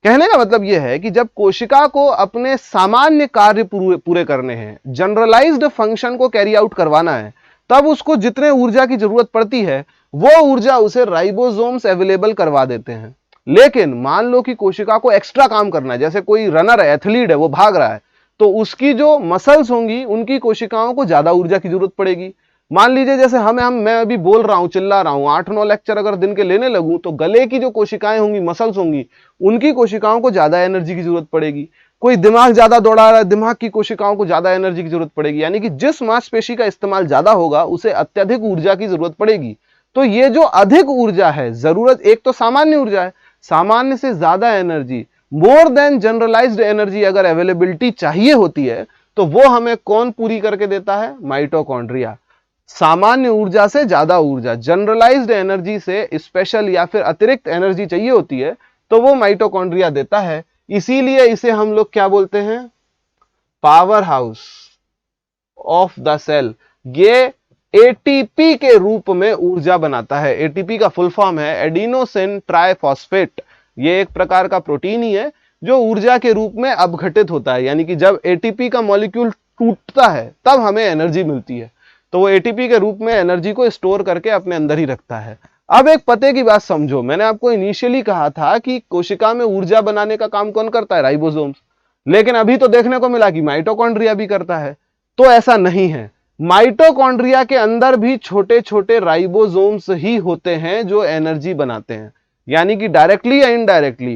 Speaker 1: कहने का मतलब यह है कि जब कोशिका को अपने सामान्य कार्य पूरे करने हैं, जनरलाइज्ड फंक्शन को कैरी आउट करवाना है, तब उसको जितने ऊर्जा की जरूरत पड़ती है वो ऊर्जा उसे राइबोसोम्स अवेलेबल करवा देते हैं। लेकिन मान लो कि कोशिका को एक्स्ट्रा काम करना है, जैसे कोई रनर है, एथलीट है, वो भाग रहा है, तो उसकी जो मसल्स होंगी उनकी कोशिकाओं को ज्यादा ऊर्जा की जरूरत पड़ेगी। मान लीजिए जैसे मैं अभी बोल रहा हूं, चिल्ला रहा हूं, 8-9 लेक्चर अगर दिन के लेने लगूं तो गले की जो कोशिकाएं होंगी, मसल्स होंगी, उनकी कोशिकाओं को ज्यादा एनर्जी की जरूरत पड़ेगी। कोई दिमाग ज्यादा दौड़ा रहा है, दिमाग की कोशिकाओं को ज्यादा एनर्जी की जरूरत पड़ेगी। यानी कि जिस मांसपेशी का इस्तेमाल ज्यादा होगा उसे अत्यधिक ऊर्जा की जरूरत पड़ेगी। तो ये जो अधिक ऊर्जा है जरूरत, एक तो सामान्य ऊर्जा है, सामान्य से ज्यादा energy, more than generalized energy अगर अवेलेबिलिटी चाहिए होती है तो वो हमें कौन पूरी करके देता है? माइटोकॉन्ड्रिया। सामान्य ऊर्जा से ज्यादा ऊर्जा, जनरलाइज्ड एनर्जी से स्पेशल या फिर अतिरिक्त एनर्जी चाहिए होती है तो वो माइटोकॉन्ड्रिया देता है। इसीलिए इसे हम लोग क्या बोलते हैं? Power house of the cell. ये एटीपी के रूप में ऊर्जा बनाता है। एटीपी का फुल फॉर्म है एडिनोसिन ट्राइफॉस्फेट। ये एक प्रकार का प्रोटीन ही है जो ऊर्जा के रूप में अपघटित होता है। यानी कि जब एटीपी का मॉलिक्यूल टूटता है तब हमें एनर्जी मिलती है, तो वो एटीपी के रूप में एनर्जी को स्टोर करके अपने अंदर ही रखता है। अब एक पते की बात समझो, मैंने आपको इनिशियली कहा था कि कोशिका में ऊर्जा बनाने का काम कौन करता है? राइबोसोम्स। लेकिन अभी तो देखने को मिला कि माइटोकॉन्ड्रिया भी करता है। तो ऐसा नहीं है, माइटोकॉन्ड्रिया के अंदर भी छोटे छोटे राइबोसोम्स ही होते हैं जो एनर्जी बनाते हैं। यानी कि डायरेक्टली या इनडायरेक्टली,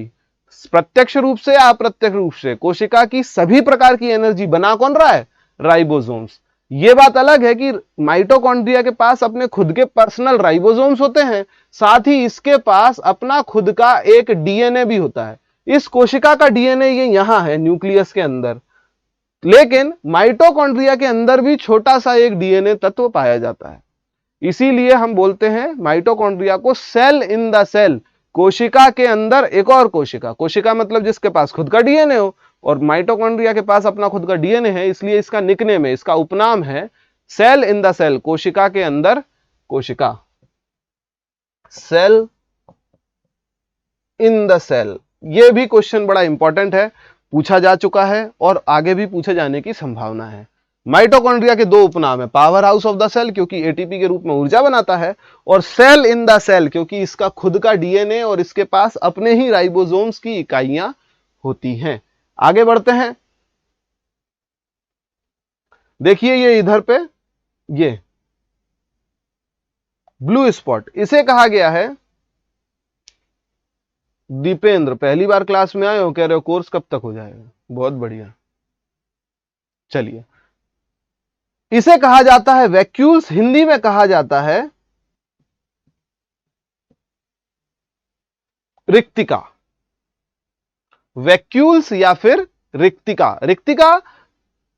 Speaker 1: प्रत्यक्ष रूप से या अप्रत्यक्ष रूप से, कोशिका की सभी प्रकार की एनर्जी बना कौन रहा है? राइबोसोम्स। ये बात अलग है कि माइटोकॉन्ड्रिया के पास अपने खुद के पर्सनल राइबोसोम्स होते हैं, साथ ही इसके पास अपना खुद का एक डीएनए भी होता है। इस कोशिका का डीएनए ये यहां है न्यूक्लियस के अंदर, लेकिन माइटोकॉन्ड्रिया के अंदर भी छोटा सा एक डीएनए तत्व पाया जाता है। इसीलिए हम बोलते हैं माइटोकॉन्ड्रिया को सेल इन द सेल। कोशिका के अंदर एक और कोशिका, कोशिका मतलब जिसके पास खुद का डीएनए हो, और माइटोकॉन्ड्रिया के पास अपना खुद का डीएनए है, इसलिए इसका निकनेम है, इसका उपनाम है सेल इन द सेल। कोशिका के अंदर कोशिका, सेल इन द सेल। यह भी क्वेश्चन बड़ा इंपॉर्टेंट है, पूछा जा चुका है और आगे भी पूछे जाने की संभावना है। माइटोकॉन्ड्रिया के दो उपनाम है, power house of the cell क्योंकि एटीपी के रूप में ऊर्जा बनाता है, और सेल इन द सेल क्योंकि इसका खुद का डीएनए और इसके पास अपने ही राइबोसोम्स की इकाइयां होती हैं। आगे बढ़ते हैं। देखिए ये इधर पे ये ब्लू स्पॉट, इसे कहा गया है, दीपेंद्र पहली बार क्लास में आए हो, कह रहे हो कोर्स कब तक हो जाएगा? बहुत बढ़िया, चलिए। इसे कहा जाता है वैक्यूल्स, हिंदी में कहा जाता है रिक्तिका। वैक्यूल्स या फिर रिक्तिका। रिक्तिका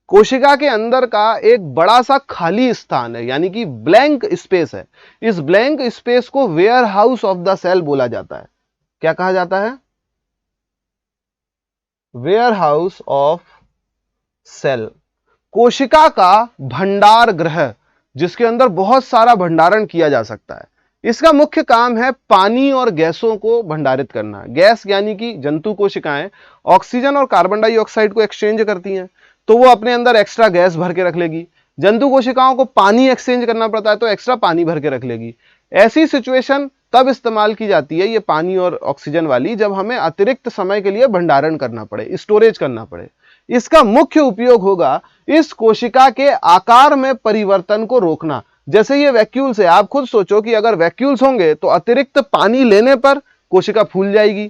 Speaker 1: कोशिका के अंदर का एक बड़ा सा खाली स्थान है, यानी कि ब्लैंक स्पेस है। इस ब्लैंक स्पेस को warehouse of the cell बोला जाता है। क्या कहा जाता है? Warehouse of cell. कोशिका का भंडार गृह, जिसके अंदर बहुत सारा भंडारण किया जा सकता है। इसका मुख्य काम है पानी और गैसों को भंडारित करना। गैस यानी कि जंतु कोशिकाएं ऑक्सीजन और कार्बन डाइऑक्साइड को एक्सचेंज करती हैं, तो वो अपने अंदर एक्स्ट्रा गैस भर के रख लेगी। जंतु कोशिकाओं को पानी एक्सचेंज करना पड़ता है तो एक्स्ट्रा पानी भर के रख लेगी। ऐसी सिचुएशन तब इस्तेमाल की जाती है, ये पानी और ऑक्सीजन वाली, जब हमें अतिरिक्त समय के लिए भंडारण करना पड़े, स्टोरेज करना पड़े। इसका मुख्य उपयोग होगा इस कोशिका के आकार में परिवर्तन को रोकना। जैसे ये वैक्यूल्स है, आप खुद सोचो कि अगर वैक्यूल्स होंगे तो अतिरिक्त पानी लेने पर कोशिका फूल जाएगी,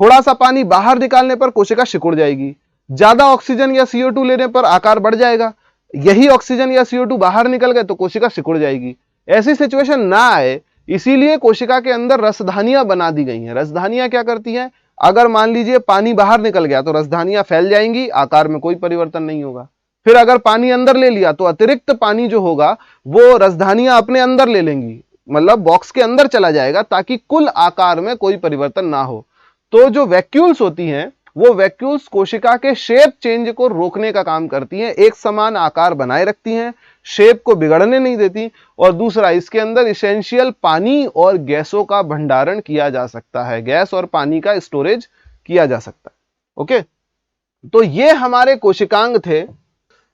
Speaker 1: थोड़ा सा पानी बाहर निकालने पर कोशिका सिकुड़ जाएगी, ज्यादा ऑक्सीजन या CO2 लेने पर आकार बढ़ जाएगा, यही ऑक्सीजन या CO2 बाहर निकल गए तो कोशिका सिकुड़ जाएगी। ऐसी सिचुएशन ना आए, इसीलिए कोशिका के अंदर रसधानियां बना दी गई हैं। रसधानियां क्या करती हैं? अगर मान लीजिए पानी बाहर निकल गया तो रसधानियां फैल जाएंगी, आकार में कोई परिवर्तन नहीं होगा। फिर अगर पानी अंदर ले लिया तो अतिरिक्त पानी जो होगा वो रसधानियां अपने अंदर ले लेंगी, मतलब बॉक्स के अंदर चला जाएगा, ताकि कुल आकार में कोई परिवर्तन ना हो। तो जो वैक्यूल्स होती हैं वो वैक्यूल्स कोशिका के शेप चेंज को रोकने का काम करती हैं, एक समान आकार बनाए रखती हैं, शेप को बिगड़ने नहीं देती। और दूसरा, इसके अंदर इसेंशियल पानी और गैसों का भंडारण किया जा सकता है, गैस और पानी का स्टोरेज किया जा सकता है। ओके, तो ये हमारे कोशिकांग थे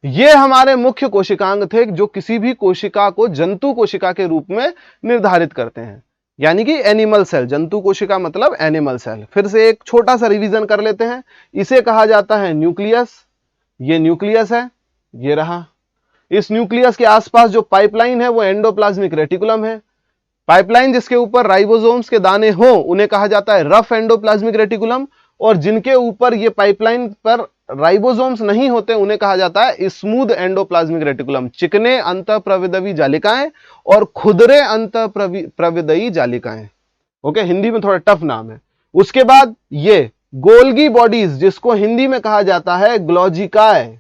Speaker 1: ये हमारे मुख्य कोशिकांग थे जो किसी भी कोशिका को जंतु कोशिका के रूप में निर्धारित करते हैं, यानी कि एनिमल सेल। जंतु कोशिका मतलब एनिमल सेल। फिर से एक छोटा सा रिवीजन कर लेते हैं। इसे कहा जाता है न्यूक्लियस। ये न्यूक्लियस है, ये रहा। इस न्यूक्लियस के आसपास जो पाइपलाइन है वो एंडोप्लाज्मिक रेटिकुलम है। पाइपलाइन जिसके ऊपर राइबोसोम्स के दाने हो उन्हें कहा जाता है रफ एंडोप्लाज्मिक रेटिकुलम, और जिनके ऊपर ये पाइपलाइन पर राइबोसोम्स नहीं होते उन्हें कहा जाता है स्मूथ एंडोप्लाज्मिक रेटिकुलम। चिकने अंतःप्रविदवी जालिकाएं और खुदरे अंतःप्रविदयी जालिकाएं। ओके, हिंदी में थोड़ा टफ नाम है। उसके बाद ये गोल्गी बॉडीज, जिसको हिंदी में कहा जाता है ग्लॉजिकाए।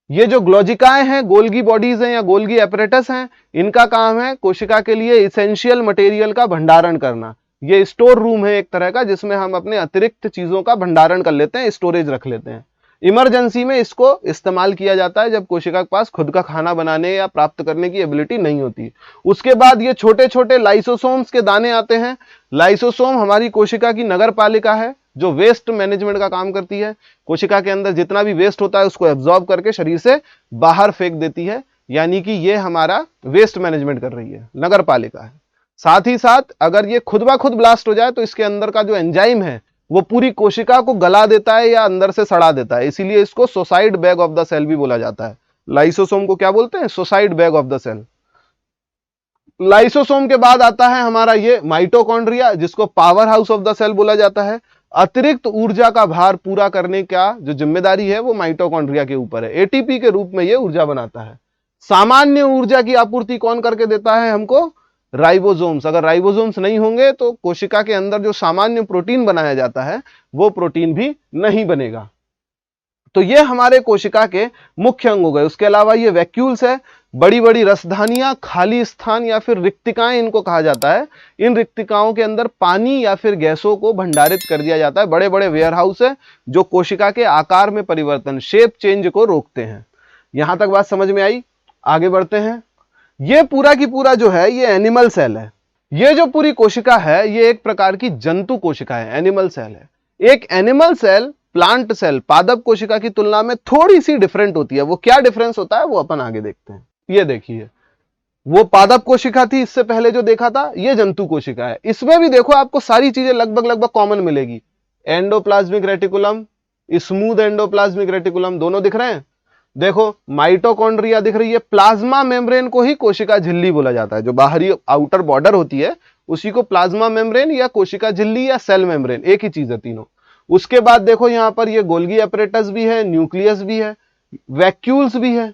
Speaker 1: ये जो ग्लॉजिकाएं हैं, गोल्गी बॉडीज हैं या गोल्गी एपरेटस हैं, इनका काम है कोशिका के लिए इसेंशियल मटेरियल का भंडारण करना। ये स्टोर रूम है एक तरह का, जिसमें हम अपने अतिरिक्त चीजों का भंडारण कर लेते हैं, स्टोरेज रख लेते हैं। इमरजेंसी में इसको इस्तेमाल किया जाता है जब कोशिका के पास खुद का खाना बनाने या प्राप्त करने की एबिलिटी नहीं होती। उसके बाद ये छोटे छोटे लाइसोसोम्स के दाने आते हैं। लाइसोसोम हमारी कोशिका की नगर पालिका है जो वेस्ट मैनेजमेंट का काम करती है। कोशिका के अंदर जितना भी वेस्ट होता है उसको एब्जॉर्ब करके शरीर से बाहर फेंक देती है, यानी कि ये हमारा वेस्ट मैनेजमेंट कर रही है, नगर पालिका है। साथ ही साथ अगर ये खुद ब खुद ब्लास्ट हो जाए तो इसके अंदर का जो एंजाइम है वो पूरी कोशिका को गला देता है या अंदर से सड़ा देता है, इसीलिए इसको suicide bag of the cell भी बोला जाता है। लाइसोसोम को क्या बोलते हैं? Suicide bag of the cell. Lysosome के बाद आता है हमारा ये माइटोकॉन्ड्रिया, जिसको power house of the cell बोला जाता है। अतिरिक्त ऊर्जा का भार पूरा करने का जो जिम्मेदारी है वो माइटोकॉन्ड्रिया के ऊपर है। एटीपी के रूप में ये ऊर्जा बनाता है। सामान्य ऊर्जा की आपूर्ति कौन करके देता है हमको? राइबोसोम्स। अगर राइबोसोम्स नहीं होंगे तो कोशिका के अंदर जो सामान्य प्रोटीन बनाया जाता है वो प्रोटीन भी नहीं बनेगा। तो ये हमारे कोशिका के मुख्य अंग हो गए। उसके अलावा ये वैक्यूल्स है, बड़ी बड़ी रसधानियां, खाली स्थान या फिर रिक्तिकाएं इनको कहा जाता है। इन रिक्तिकाओं के अंदर पानी या फिर गैसों को भंडारित कर दिया जाता है। बड़े बड़े वेयर हाउस है जो कोशिका के आकार में परिवर्तन, शेप चेंज को रोकते हैं। यहां तक बात समझ में आई? आगे बढ़ते हैं। ये पूरा की पूरा जो है ये एनिमल सेल है। ये जो पूरी कोशिका है ये एक प्रकार की जंतु कोशिका है, एनिमल सेल है। एक एनिमल सेल प्लांट सेल, पादप कोशिका की तुलना में थोड़ी सी डिफरेंट होती है। वो क्या डिफरेंस होता है वो अपन आगे देखते हैं। ये देखिए, वो पादप कोशिका थी, इससे पहले जो देखा था ये जंतु कोशिका है। इसमें भी देखो आपको सारी चीजें लगभग कॉमन मिलेगी। Endoplasmic reticulum, smooth endoplasmic reticulum, दोनों दिख रहे हैं। देखो माइटोकॉन्ड्रिया दिख रही है। प्लाज्मा मेम्ब्रेन को ही कोशिका झिल्ली बोला जाता है। जो बाहरी आउटर बॉर्डर होती है उसी को प्लाज्मा मेम्ब्रेन या कोशिका झिल्ली या सेल मेम्ब्रेन, एक ही चीज है तीनों। उसके बाद देखो यहां पर ये गोल्गी एपरेटस भी है, न्यूक्लियस भी है, वैक्यूल्स भी है।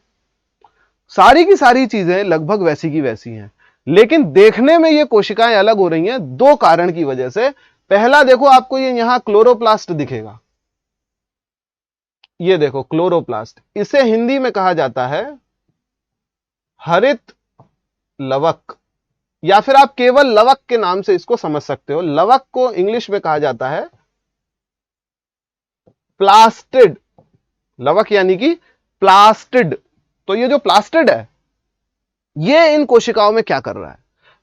Speaker 1: सारी की सारी चीजें लगभग वैसी की वैसी हैं, लेकिन देखने में ये कोशिकाएं अलग हो रही हैं दो कारण की वजह से। पहला देखो, आपको ये यहां क्लोरोप्लास्ट दिखेगा। ये देखो क्लोरोप्लास्ट, इसे हिंदी में कहा जाता है हरित लवक, या फिर आप केवल लवक के नाम से इसको समझ सकते हो। लवक को इंग्लिश में कहा जाता है प्लास्टिड। लवक यानी कि प्लास्टिड। तो ये जो प्लास्टिड है ये इन कोशिकाओं में क्या कर रहा है?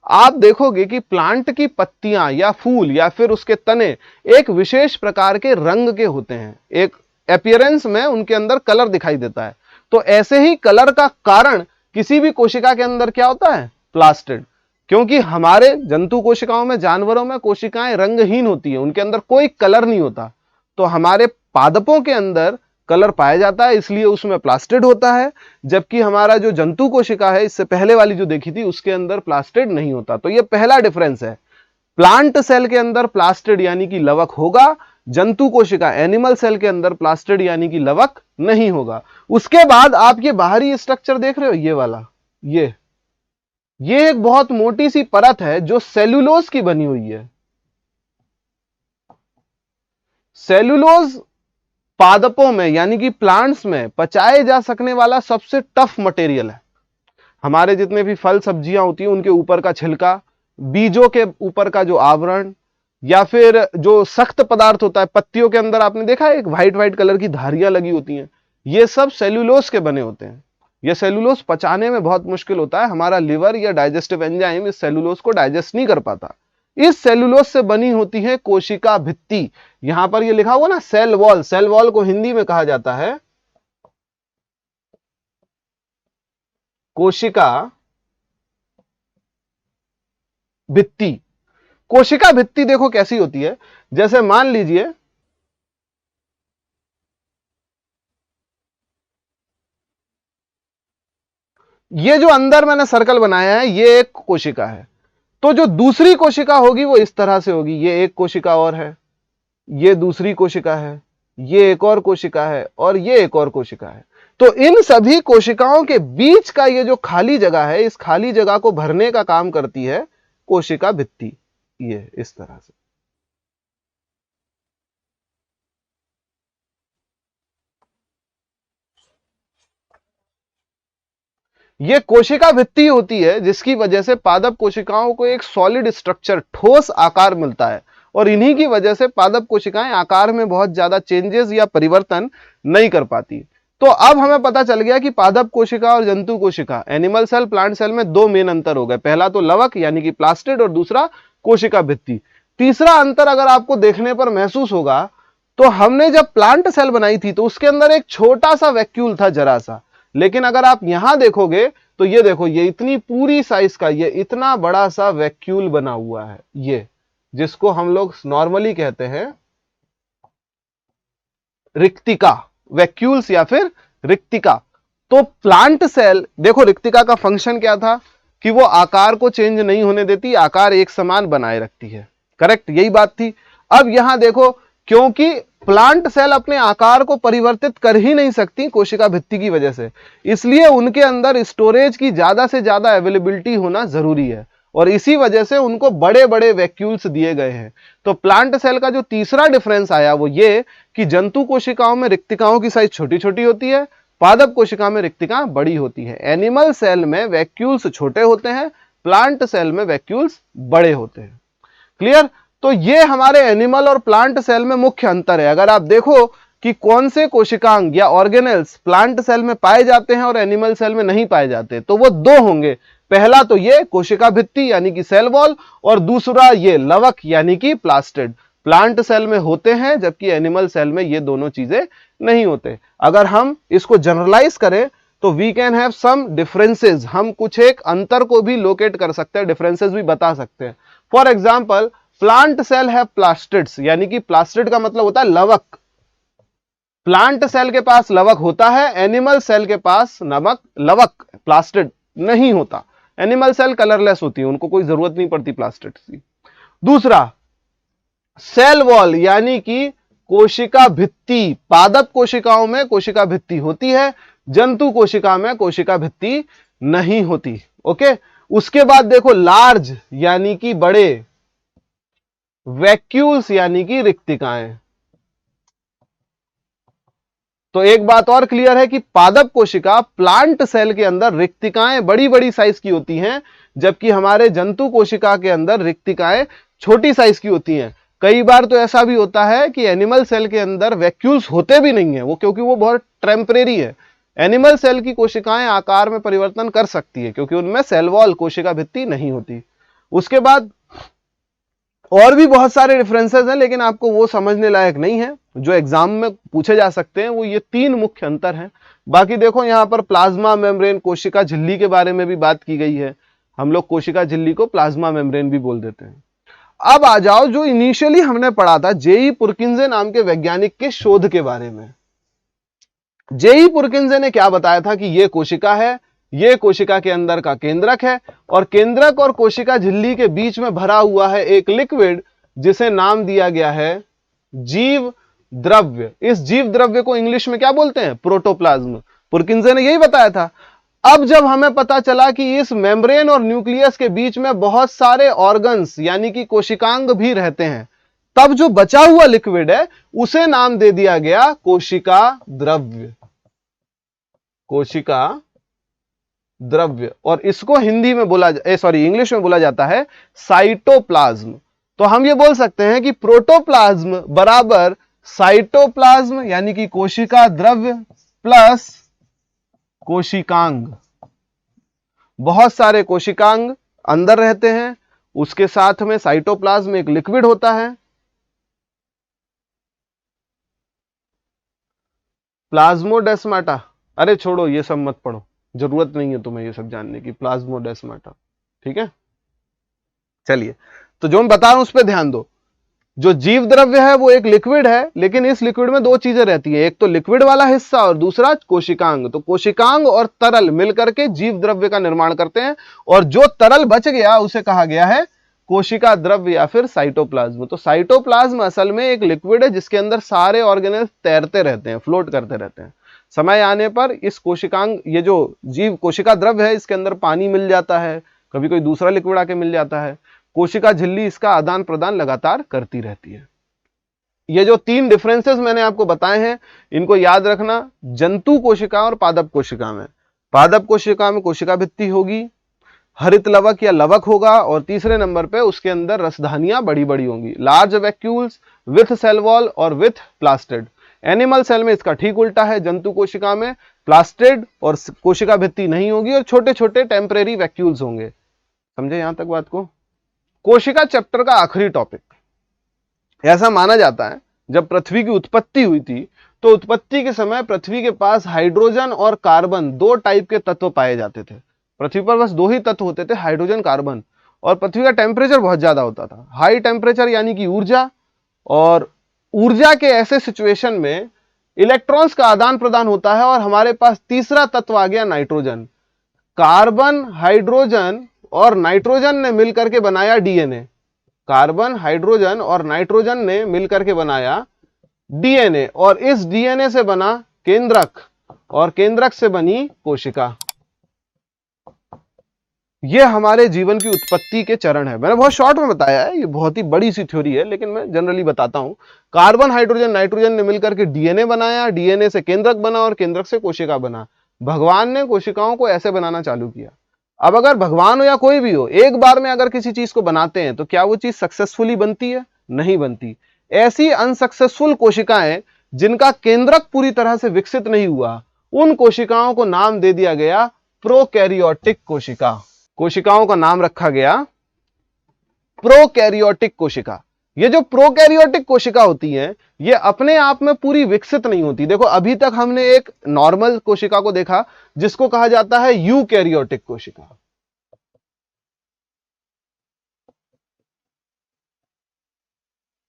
Speaker 1: आप देखोगे कि प्लांट की पत्तियां या फूल या फिर उसके तने एक विशेष प्रकार के रंग के होते हैं। एक अपीयरेंस में उनके अंदर कलर दिखाई देता है। तो ऐसे ही कलर का कारण किसी भी कोशिका के अंदर क्या होता है? प्लास्टिड। क्योंकि हमारे जंतु कोशिकाओं में, जानवरों में कोशिकाएं रंगहीन होती है, उनके अंदर कोई कलर नहीं होता। तो हमारे पादपों के अंदर कलर पाया जाता है, इसलिए उसमें प्लास्टिड होता है। जबकि हमारा जो जंतु कोशिका है, इससे पहले वाली जो देखी थी, उसके अंदर प्लास्टिड नहीं होता। तो यह पहला डिफरेंस है। प्लांट सेल के अंदर प्लास्टिड यानी कि लवक होगा, जंतु कोशिका एनिमल सेल के अंदर प्लास्टिड यानी कि लवक नहीं होगा। उसके बाद आप ये बाहरी स्ट्रक्चर देख रहे हो, ये वाला, ये एक बहुत मोटी सी परत है जो सेल्यूलोज की बनी हुई है। सेल्यूलोज पादपों में यानी कि प्लांट्स में पचाए जा सकने वाला सबसे टफ मटेरियल है। हमारे जितने भी फल सब्जियां होती हैं उनके ऊपर का छिलका, बीजों के ऊपर का जो आवरण, या फिर जो सख्त पदार्थ होता है पत्तियों के अंदर, आपने देखा है एक व्हाइट व्हाइट कलर की धारियां लगी होती हैं, ये सब सेल्यूलोज के बने होते हैं। ये सेल्यूलोज पचाने में बहुत मुश्किल होता है। हमारा लिवर या डाइजेस्टिव एंजाइम इस सेल्यूलोज को डाइजेस्ट नहीं कर पाता, इस सेलुलोज से बनी होती है कोशिका भित्ति। यहां पर ये लिखा हुआ ना सेल वॉल, सेल वॉल को हिंदी में कहा जाता है कोशिका भित्ति। कोशिका भित्ति देखो कैसी होती है, जैसे मान लीजिए ये जो अंदर मैंने सर्कल बनाया है ये एक कोशिका है, तो जो दूसरी कोशिका होगी वो इस तरह से होगी, ये एक कोशिका और है, ये दूसरी कोशिका है, ये एक और कोशिका है और ये एक और कोशिका है। तो इन सभी कोशिकाओं के बीच का ये जो खाली जगह है, इस खाली जगह को भरने का काम करती है कोशिका भित्ति, ये इस तरह से। ये कोशिका भित्ति होती है जिसकी वजह से पादप कोशिकाओं को एक सॉलिड स्ट्रक्चर, ठोस आकार मिलता है, और इन्हीं की वजह से पादप कोशिकाएं आकार में बहुत ज्यादा चेंजेस या परिवर्तन नहीं कर पाती। तो अब हमें पता चल गया कि पादप कोशिका और जंतु कोशिका, एनिमल सेल प्लांट सेल में दो मेन अंतर हो गए, पहला तो लवक यानी कि प्लास्टिड और दूसरा कोशिका भित्ति। तीसरा अंतर अगर आपको देखने पर महसूस होगा तो हमने जब प्लांट सेल बनाई थी तो उसके अंदर एक छोटा सा वैक्यूल था, जरा सा, लेकिन अगर आप यहां देखोगे तो ये देखो, ये इतनी पूरी साइज का ये इतना बड़ा सा वैक्यूल बना हुआ है, ये जिसको हम लोग नॉर्मली कहते हैं रिक्तिका, वैक्यूल्स या फिर रिक्तिका। तो प्लांट सेल देखो, रिक्तिका का फंक्शन क्या था कि वो आकार को चेंज नहीं होने देती, आकार एक समान बनाए रखती है, करेक्ट, यही बात थी। अब यहां देखो, क्योंकि प्लांट सेल अपने आकार को परिवर्तित कर ही नहीं सकती कोशिका भित्ति की वजह से, इसलिए उनके अंदर स्टोरेज की ज्यादा से ज्यादा अवेलेबिलिटी होना जरूरी है, और इसी वजह से उनको बड़े बड़े वैक्यूल्स दिए गए हैं। तो प्लांट सेल का जो तीसरा डिफरेंस आया वो ये कि जंतु कोशिकाओं में रिक्तिकाओं की साइज छोटी छोटी होती है, पादप कोशिका में रिक्तिका बड़ी होती है। एनिमल सेल में वैक्यूल्स छोटे होते हैं, प्लांट सेल में वैक्यूल्स बड़े होते हैं। क्लियर? तो ये हमारे एनिमल और प्लांट सेल में मुख्य अंतर है। अगर आप देखो कि कौन से कोशिकांग या ऑर्गेनेल्स प्लांट सेल में पाए जाते हैं और एनिमल सेल में नहीं पाए जाते, तो वो दो होंगे, पहला तो ये कोशिका भित्ति यानी कि सेल वॉल, और दूसरा ये लवक यानी कि प्लास्टिड। प्लांट सेल में होते हैं जबकि एनिमल सेल में ये दोनों चीजें नहीं होते। अगर हम इसको जनरलाइज करें तो we can have some differences, हम कुछ एक अंतर को भी लोकेट कर सकते हैं, डिफरेंसेस भी बता सकते हैं। फॉर एग्जाम्पल, प्लांट सेल है प्लास्टिड्स, यानी कि प्लास्टिड का मतलब होता है लवक, प्लांट सेल के पास लवक होता है, एनिमल सेल के पास लवक प्लास्टिड नहीं होता। एनिमल सेल कलरलेस होती है, उनको कोई जरूरत नहीं पड़ती प्लास्टिड की। दूसरा, सेल वॉल यानी कि कोशिका भित्ति, पादप कोशिकाओं में कोशिका भित्ति होती है, जंतु कोशिका में कोशिका भित्ति नहीं होती। ओके, उसके बाद देखो लार्ज यानी कि बड़े, वैक्यूल्स यानी कि रिक्तिकाएं। तो एक बात और क्लियर है कि पादप कोशिका प्लांट सेल के अंदर रिक्तिकाएं बड़ी बड़ी साइज की होती हैं, जबकि हमारे जंतु कोशिका के अंदर रिक्तिकाएं छोटी साइज की होती हैं। कई बार तो ऐसा भी होता है कि एनिमल सेल के अंदर वैक्यूल्स होते भी नहीं है, वो क्योंकि वो बहुत टेम्परेरी है। एनिमल सेल की कोशिकाएं आकार में परिवर्तन कर सकती है क्योंकि उनमें सेल वॉल कोशिका भित्ति नहीं होती। उसके बाद और भी बहुत सारे डिफरेंसेस हैं, लेकिन आपको वो समझने लायक नहीं है। जो एग्जाम में पूछे जा सकते हैं वो ये तीन मुख्य अंतर हैं। बाकी देखो यहाँ पर प्लाज्मा मेम्ब्रेन, कोशिका झिल्ली के बारे में भी बात की गई है। हम लोग कोशिका झिल्ली को प्लाज्मा मेम्ब्रेन भी बोल देते हैं। अब आ जाओ जो इनिशियली हमने पढ़ा था जेई पुरकिंजे नाम के वैज्ञानिक के शोध के बारे में। जेई पुरकिंजे ने क्या बताया था कि ये कोशिका है, ये कोशिका के अंदर का केंद्रक है, और केंद्रक और कोशिका झिल्ली के बीच में भरा हुआ है एक लिक्विड जिसे नाम दिया गया है जीव द्रव्य। इस जीव द्रव्य को इंग्लिश में क्या बोलते हैं? प्रोटोप्लाज्म। पुरकिंजे ने यही बताया था। अब जब हमें पता चला कि इस मेम्ब्रेन और न्यूक्लियस के बीच में बहुत सारे ऑर्गन्स यानी कि कोशिकांग भी रहते हैं, तब जो बचा हुआ लिक्विड है उसे नाम दे दिया गया कोशिका द्रव्य, कोशिका द्रव्य। और इसको हिंदी में इंग्लिश में बोला जाता है साइटोप्लाज्म। तो हम ये बोल सकते हैं कि प्रोटोप्लाज्म बराबर साइटोप्लाज्म यानी कि कोशिका द्रव्य प्लस कोशिकांग। बहुत सारे कोशिकांग अंदर रहते हैं उसके साथ में साइटोप्लाज्म एक लिक्विड होता है, प्लाज्मोडेस्माटा। अरे छोड़ो, ये सब मत पढ़ो, जरूरत नहीं है तुम्हें ये सब जानने की, प्लाज्मोडेस्माटा। ठीक है, चलिए, तो जो मैं बता रहा हूं उस पर ध्यान दो। जो जीव द्रव्य है वो एक लिक्विड है, लेकिन इस लिक्विड में दो चीजें रहती हैं, एक तो लिक्विड वाला हिस्सा और दूसरा कोशिकांग। तो कोशिकांग और तरल मिलकर के जीव द्रव्य का निर्माण करते हैं, और जो तरल बच गया उसे कहा गया है कोशिका द्रव्य या फिर साइटोप्लाज्म। तो साइटोप्लाज्म असल में एक लिक्विड है जिसके अंदर सारे ऑर्गेनेल्स तैरते रहते हैं, फ्लोट करते रहते हैं। समय आने पर इस कोशिकांग, ये जो जीव कोशिका द्रव्य है, इसके अंदर पानी मिल जाता है, कभी कोई दूसरा लिक्विड आके मिल जाता है। कोशिका झिल्ली इसका आदान प्रदान लगातार करती रहती है। ये जो तीन डिफरेंसेस मैंने आपको बताए हैं, इनको याद रखना। जंतु कोशिका और पादप कोशिका में, पादप कोशिका में कोशिका भित्ति होगी, हरित लवक या लवक होगा, और तीसरे नंबर पे उसके अंदर रसधानियां बड़ी बड़ी होंगी, large vacuoles with cell wall और विथ प्लास्टिड। एनिमल सेल में इसका ठीक उल्टा है, जंतु कोशिका में प्लास्टिड और कोशिका भित्ति नहीं होगी और छोटे छोटे टेम्परेरी वैक्यूल्स होंगे। समझे यहां तक बात को? कोशिका चैप्टर का आखिरी टॉपिक। ऐसा माना जाता है जब पृथ्वी की उत्पत्ति हुई थी तो उत्पत्ति के समय पृथ्वी के पास हाइड्रोजन और कार्बन, दो टाइप के तत्व पाए जाते थे। पृथ्वी पर बस दो ही तत्व होते थे, हाइड्रोजन कार्बन, और पृथ्वी का टेम्परेचर बहुत ज्यादा होता था, हाई टेम्परेचर यानी कि ऊर्जा। और ऊर्जा के ऐसे सिचुएशन में इलेक्ट्रॉन्स का आदान प्रदान होता है, और हमारे पास तीसरा तत्व आ गया नाइट्रोजन। कार्बन, हाइड्रोजन और नाइट्रोजन ने मिलकर के बनाया डीएनए। कार्बन, हाइड्रोजन और नाइट्रोजन ने मिलकर के बनाया डीएनए, और इस डीएनए से बना केंद्रक, और केंद्रक से बनी कोशिका। यह हमारे जीवन की उत्पत्ति के चरण है। मैंने बहुत शॉर्ट में बताया है, ये बहुत ही बड़ी सी थ्योरी है, लेकिन मैं जनरली बताता हूं। कार्बन, हाइड्रोजन, नाइट्रोजन ने मिलकर के डीएनए बनाया, डीएनए से केंद्रक बना और केंद्रक से कोशिका बना। भगवान ने कोशिकाओं को ऐसे बनाना चालू किया। अब अगर भगवान हो या कोई भी हो, एक बार में अगर किसी चीज को बनाते हैं तो क्या वो चीज सक्सेसफुली बनती है? नहीं बनती। ऐसी अनसक्सेसफुल कोशिकाएं जिनका केंद्रक पूरी तरह से विकसित नहीं हुआ, उन कोशिकाओं को नाम दे दिया गया प्रोकैरियोटिक कोशिका। कोशिकाओं का नाम रखा गया प्रोकैरियोटिक कोशिका। ये जो प्रोकैरियोटिक कोशिका होती हैं, ये अपने आप में पूरी विकसित नहीं होती। देखो, अभी तक हमने एक नॉर्मल कोशिका को देखा जिसको कहा जाता है यूकैरियोटिक कोशिका।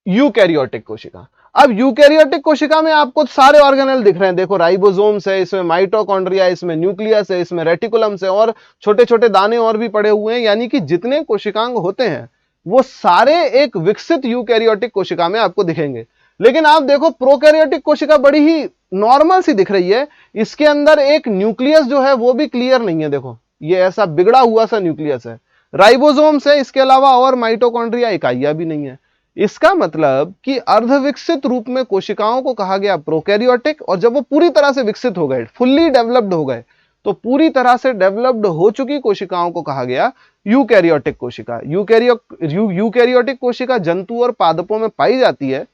Speaker 1: यूकैरियोटिक कोशिका। अब यूकैरियोटिक कोशिका में आपको सारे ऑर्गेनेल दिख रहे हैं। देखो, राइबोसोम्स है, इसमें माइटोकॉन्ड्रिया, इसमें न्यूक्लियस है, इसमें रेटिकुलम्स है, और छोटे छोटे दाने और भी पड़े हुए हैं। यानी कि जितने कोशिकांग होते हैं वो सारे एक विकसित यूकैरियोटिक कोशिका में आपको दिखेंगे। लेकिन आप देखो, प्रोकैरियोटिक कोशिका बड़ी ही नॉर्मल सी दिख रही है। इसके अंदर एक न्यूक्लियस जो है वो भी क्लियर नहीं है। देखो, ये ऐसा बिगड़ा हुआ सा न्यूक्लियस है। राइबोसोम्स है, इसके अलावा और माइटोकॉन्ड्रिया इकाइयां भी नहीं है। इसका मतलब कि अर्धविकसित रूप में कोशिकाओं को कहा गया प्रोकैरियोटिक, और जब वो पूरी तरह से विकसित हो गए, फुल्ली डेवलप्ड हो गए, तो पूरी तरह से डेवलप्ड हो चुकी कोशिकाओं को कहा गया यूकैरियोटिक कोशिका। यूकैरियोटिक कोशिका जंतु और पादपों में पाई जाती है,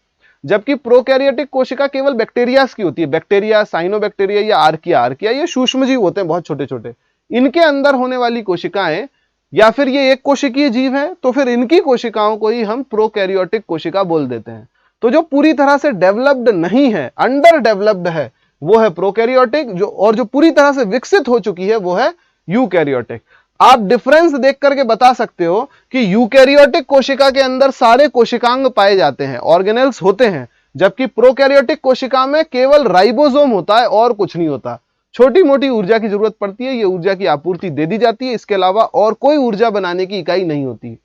Speaker 1: जबकि प्रोकैरियोटिक कोशिका केवल बैक्टीरियाज की होती है। बैक्टीरिया, साइनोबैक्टीरिया या आर्किया, ये सूक्ष्म जीव होते हैं, बहुत छोटे छोटे। इनके अंदर होने वाली कोशिकाएं, या फिर ये एक कोशिकीय जीव है, तो फिर इनकी कोशिकाओं को ही हम प्रोकैरियोटिक कोशिका बोल देते हैं। तो जो पूरी तरह से डेवलप्ड नहीं है, अंडर डेवलप्ड है, वो है प्रोकैरियोटिक। और जो पूरी तरह से विकसित हो चुकी है वो है यूकैरियोटिक। आप डिफरेंस देख करके बता सकते हो कि यूकैरियोटिक कोशिका के अंदर सारे कोशिकांग पाए जाते हैं, ऑर्गेनेल्स होते हैं, जबकि प्रोकैरियोटिक कोशिका में केवल राइबोसोम होता है और कुछ नहीं होता। छोटी मोटी ऊर्जा की जरूरत पड़ती है, ये ऊर्जा की आपूर्ति दे दी जाती है, इसके अलावा और कोई ऊर्जा बनाने की इकाई नहीं होती।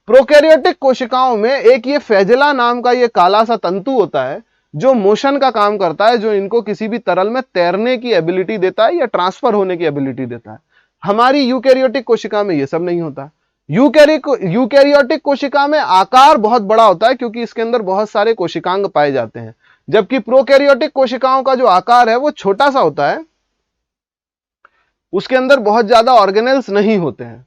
Speaker 1: प्रोकैरियोटिक कोशिकाओं में एक ये फ्लैजेला नाम का ये काला सा तंतु होता है जो मोशन का काम करता है, जो इनको किसी भी तरल में तैरने की एबिलिटी देता है या ट्रांसफर होने की एबिलिटी देता है। हमारी यूकैरियोटिक कोशिका में ये सब नहीं होता। यूकैरियोटिक कोशिका में आकार बहुत बड़ा होता है क्योंकि इसके अंदर बहुत सारे कोशिकांग पाए जाते हैं, जबकि प्रोकैरियोटिक कोशिकाओं का जो आकार है वो छोटा सा होता है, उसके अंदर बहुत ज्यादा ऑर्गेनेल्स नहीं होते हैं।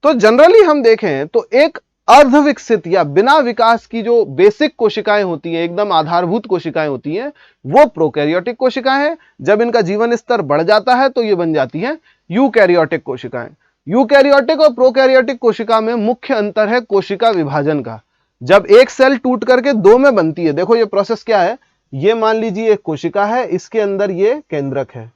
Speaker 1: तो जनरली हम देखें तो एक अर्धविकसित या बिना विकास की जो बेसिक कोशिकाएं होती हैं, एकदम आधारभूत कोशिकाएं होती हैं, वो प्रोकैरियोटिक कोशिकाएं हैं। जब इनका जीवन स्तर बढ़ जाता है तो ये बन जाती हैं यूकैरियोटिक कोशिकाएं। यूकैरियोटिक और प्रोकैरियोटिक कोशिका में मुख्य अंतर है कोशिका विभाजन का। जब एक सेल टूट करके दो में बनती है, देखो ये प्रोसेस क्या है, ये मान लीजिए एक कोशिका है, इसके अंदर ये केंद्रक है।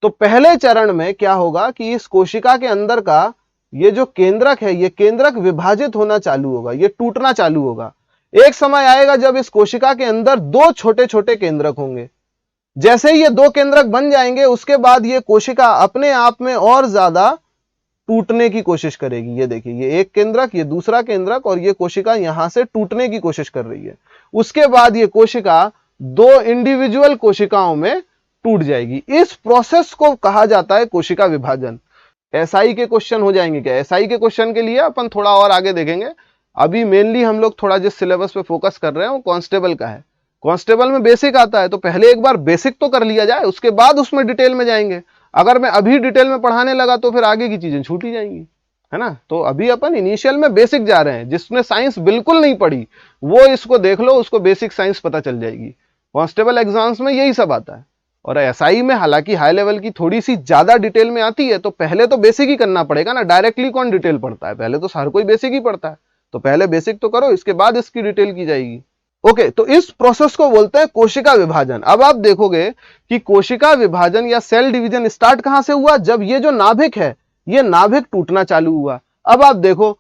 Speaker 1: तो पहले चरण में क्या होगा कि इस कोशिका के अंदर का ये जो केंद्रक है, ये केंद्रक विभाजित होना चालू होगा, ये टूटना चालू होगा। एक समय आएगा जब इस कोशिका के अंदर दो छोटे छोटे केंद्रक होंगे। जैसे ही ये दो केंद्रक बन जाएंगे, उसके बाद ये कोशिका अपने आप में और ज्यादा टूटने की कोशिश करेगी। ये देखिए, ये एक केंद्रक, ये दूसरा केंद्रक, और ये कोशिका यहां से टूटने की कोशिश कर रही है। उसके बाद ये कोशिका दो इंडिविजुअल कोशिकाओं में टूट जाएगी। इस प्रोसेस को कहा जाता है कोशिका विभाजन। एसआई के क्वेश्चन हो जाएंगे क्या? एसआई के क्वेश्चन के लिए अपन थोड़ा और आगे देखेंगे। अभी मेनली हम लोग थोड़ा जिस सिलेबस पे फोकस कर रहे हैं वो कांस्टेबल का है। कांस्टेबल में बेसिक आता है, तो पहले एक बार बेसिक तो कर लिया जाए, उसके बाद उसमें डिटेल में जाएंगे। अगर मैं अभी डिटेल में पढ़ाने लगा तो फिर आगे की चीजें छूट ही जाएंगी, है ना। तो अभी अपन इनिशियल में बेसिक जा रहे हैं। जिसने साइंस बिल्कुल नहीं पढ़ी वो इसको देख लो, उसको बेसिक साइंस पता चल जाएगी। कांस्टेबल एग्जाम्स में यही सब आता है। और एसआई में हालांकि हाई लेवल की थोड़ी सी ज्यादा डिटेल में आती है, तो पहले तो बेसिक ही करना पड़ेगा ना। डायरेक्टली कौन डिटेल पढ़ता है? पहले तो हर कोई बेसिक ही पढ़ता है। तो पहले बेसिक तो करो, इसके बाद इसकी डिटेल की जाएगी। ओके, तो इस प्रोसेस को बोलते हैं कोशिका विभाजन। अब आप देखोगे कि कोशिका विभाजन या सेल डिवीजन स्टार्ट कहां से हुआ? जब ये जो नाभिक है, ये नाभिक टूटना चालू हुआ। अब आप देखो,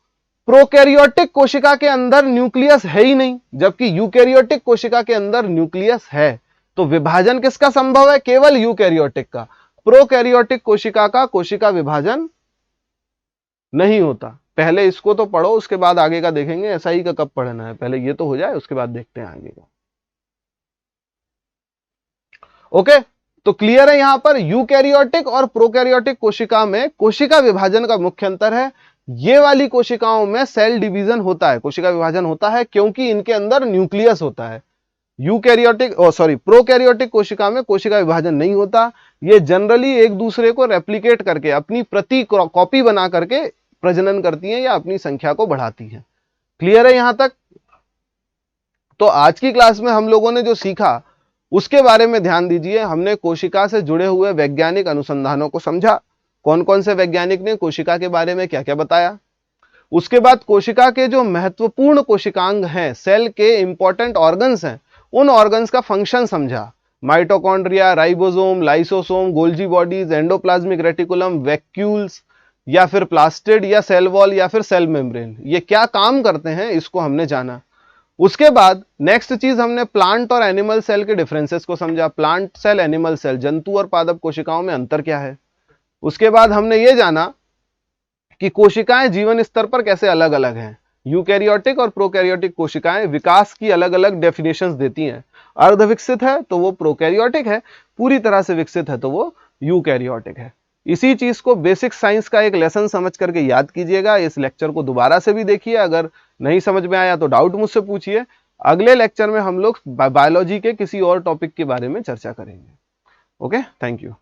Speaker 1: प्रोकैरियोटिक कोशिका के अंदर न्यूक्लियस है ही नहीं, जबकि यूकैरियोटिक कोशिका के अंदर न्यूक्लियस है। तो विभाजन किसका संभव है? केवल यूकैरियोटिक का। प्रोकैरियोटिक कोशिका का कोशिका विभाजन नहीं होता। पहले इसको तो पढ़ो, उसके बाद आगे का देखेंगे एसआई का कब पढ़ना है। पहले ये तो हो जाए, उसके बाद देखते हैं आगे का। ओके, तो क्लियर है यहां पर यूकैरियोटिक और प्रोकैरियोटिक कोशिका में कोशिका विभाजन का मुख्य अंतर है। ये वाली कोशिकाओं में सेल डिवीजन होता है, कोशिका विभाजन होता है, क्योंकि इनके अंदर न्यूक्लियस होता है। प्रोकैरियोटिक कोशिका में कोशिका विभाजन नहीं होता। ये जनरली एक दूसरे को रेप्लिकेट करके, अपनी प्रति कॉपी बना करके प्रजनन करती हैं या अपनी संख्या को बढ़ाती हैं। क्लियर है यहां तक? तो आज की क्लास में हम लोगों ने जो सीखा उसके बारे में ध्यान दीजिए। हमने कोशिका से जुड़े हुए वैज्ञानिक अनुसंधानों को समझा। कौन कौन से वैज्ञानिक ने कोशिका के बारे में क्या क्या बताया। उसके बाद कोशिका के जो महत्वपूर्ण कोशिकांग हैं, सेल के इंपॉर्टेंट ऑर्गन्स हैं, उन ऑर्गन्स का फंक्शन समझा। Mitochondria, ribosome, lysosome, Golgi bodies, endoplasmic reticulum, vacuoles या फिर प्लास्टिड या सेल वॉल या फिर सेल मेम्ब्रेन, ये क्या काम करते हैं इसको हमने जाना। उसके बाद नेक्स्ट चीज हमने प्लांट और एनिमल सेल के डिफरेंसेस को समझा। प्लांट सेल, एनिमल सेल, जंतु और पादप कोशिकाओं में अंतर क्या है। उसके बाद हमने ये जाना कि कोशिकाएं जीवन स्तर पर कैसे अलग अलग हैं। यूकैरियोटिक और प्रोकैरियोटिक कोशिकाएं विकास की अलग अलग डेफिनेशंस देती हैं। अर्ध विकसित है तो वो प्रोकैरियोटिक है, पूरी तरह से विकसित है तो वो यूकैरियोटिक है। इसी चीज को बेसिक साइंस का एक लेसन समझ करके याद कीजिएगा। इस लेक्चर को दोबारा से भी देखिए, अगर नहीं समझ में आया तो डाउट मुझसे पूछिए। अगले लेक्चर में हम लोग बायोलॉजी के किसी और टॉपिक के बारे में चर्चा करेंगे। Okay, thank you.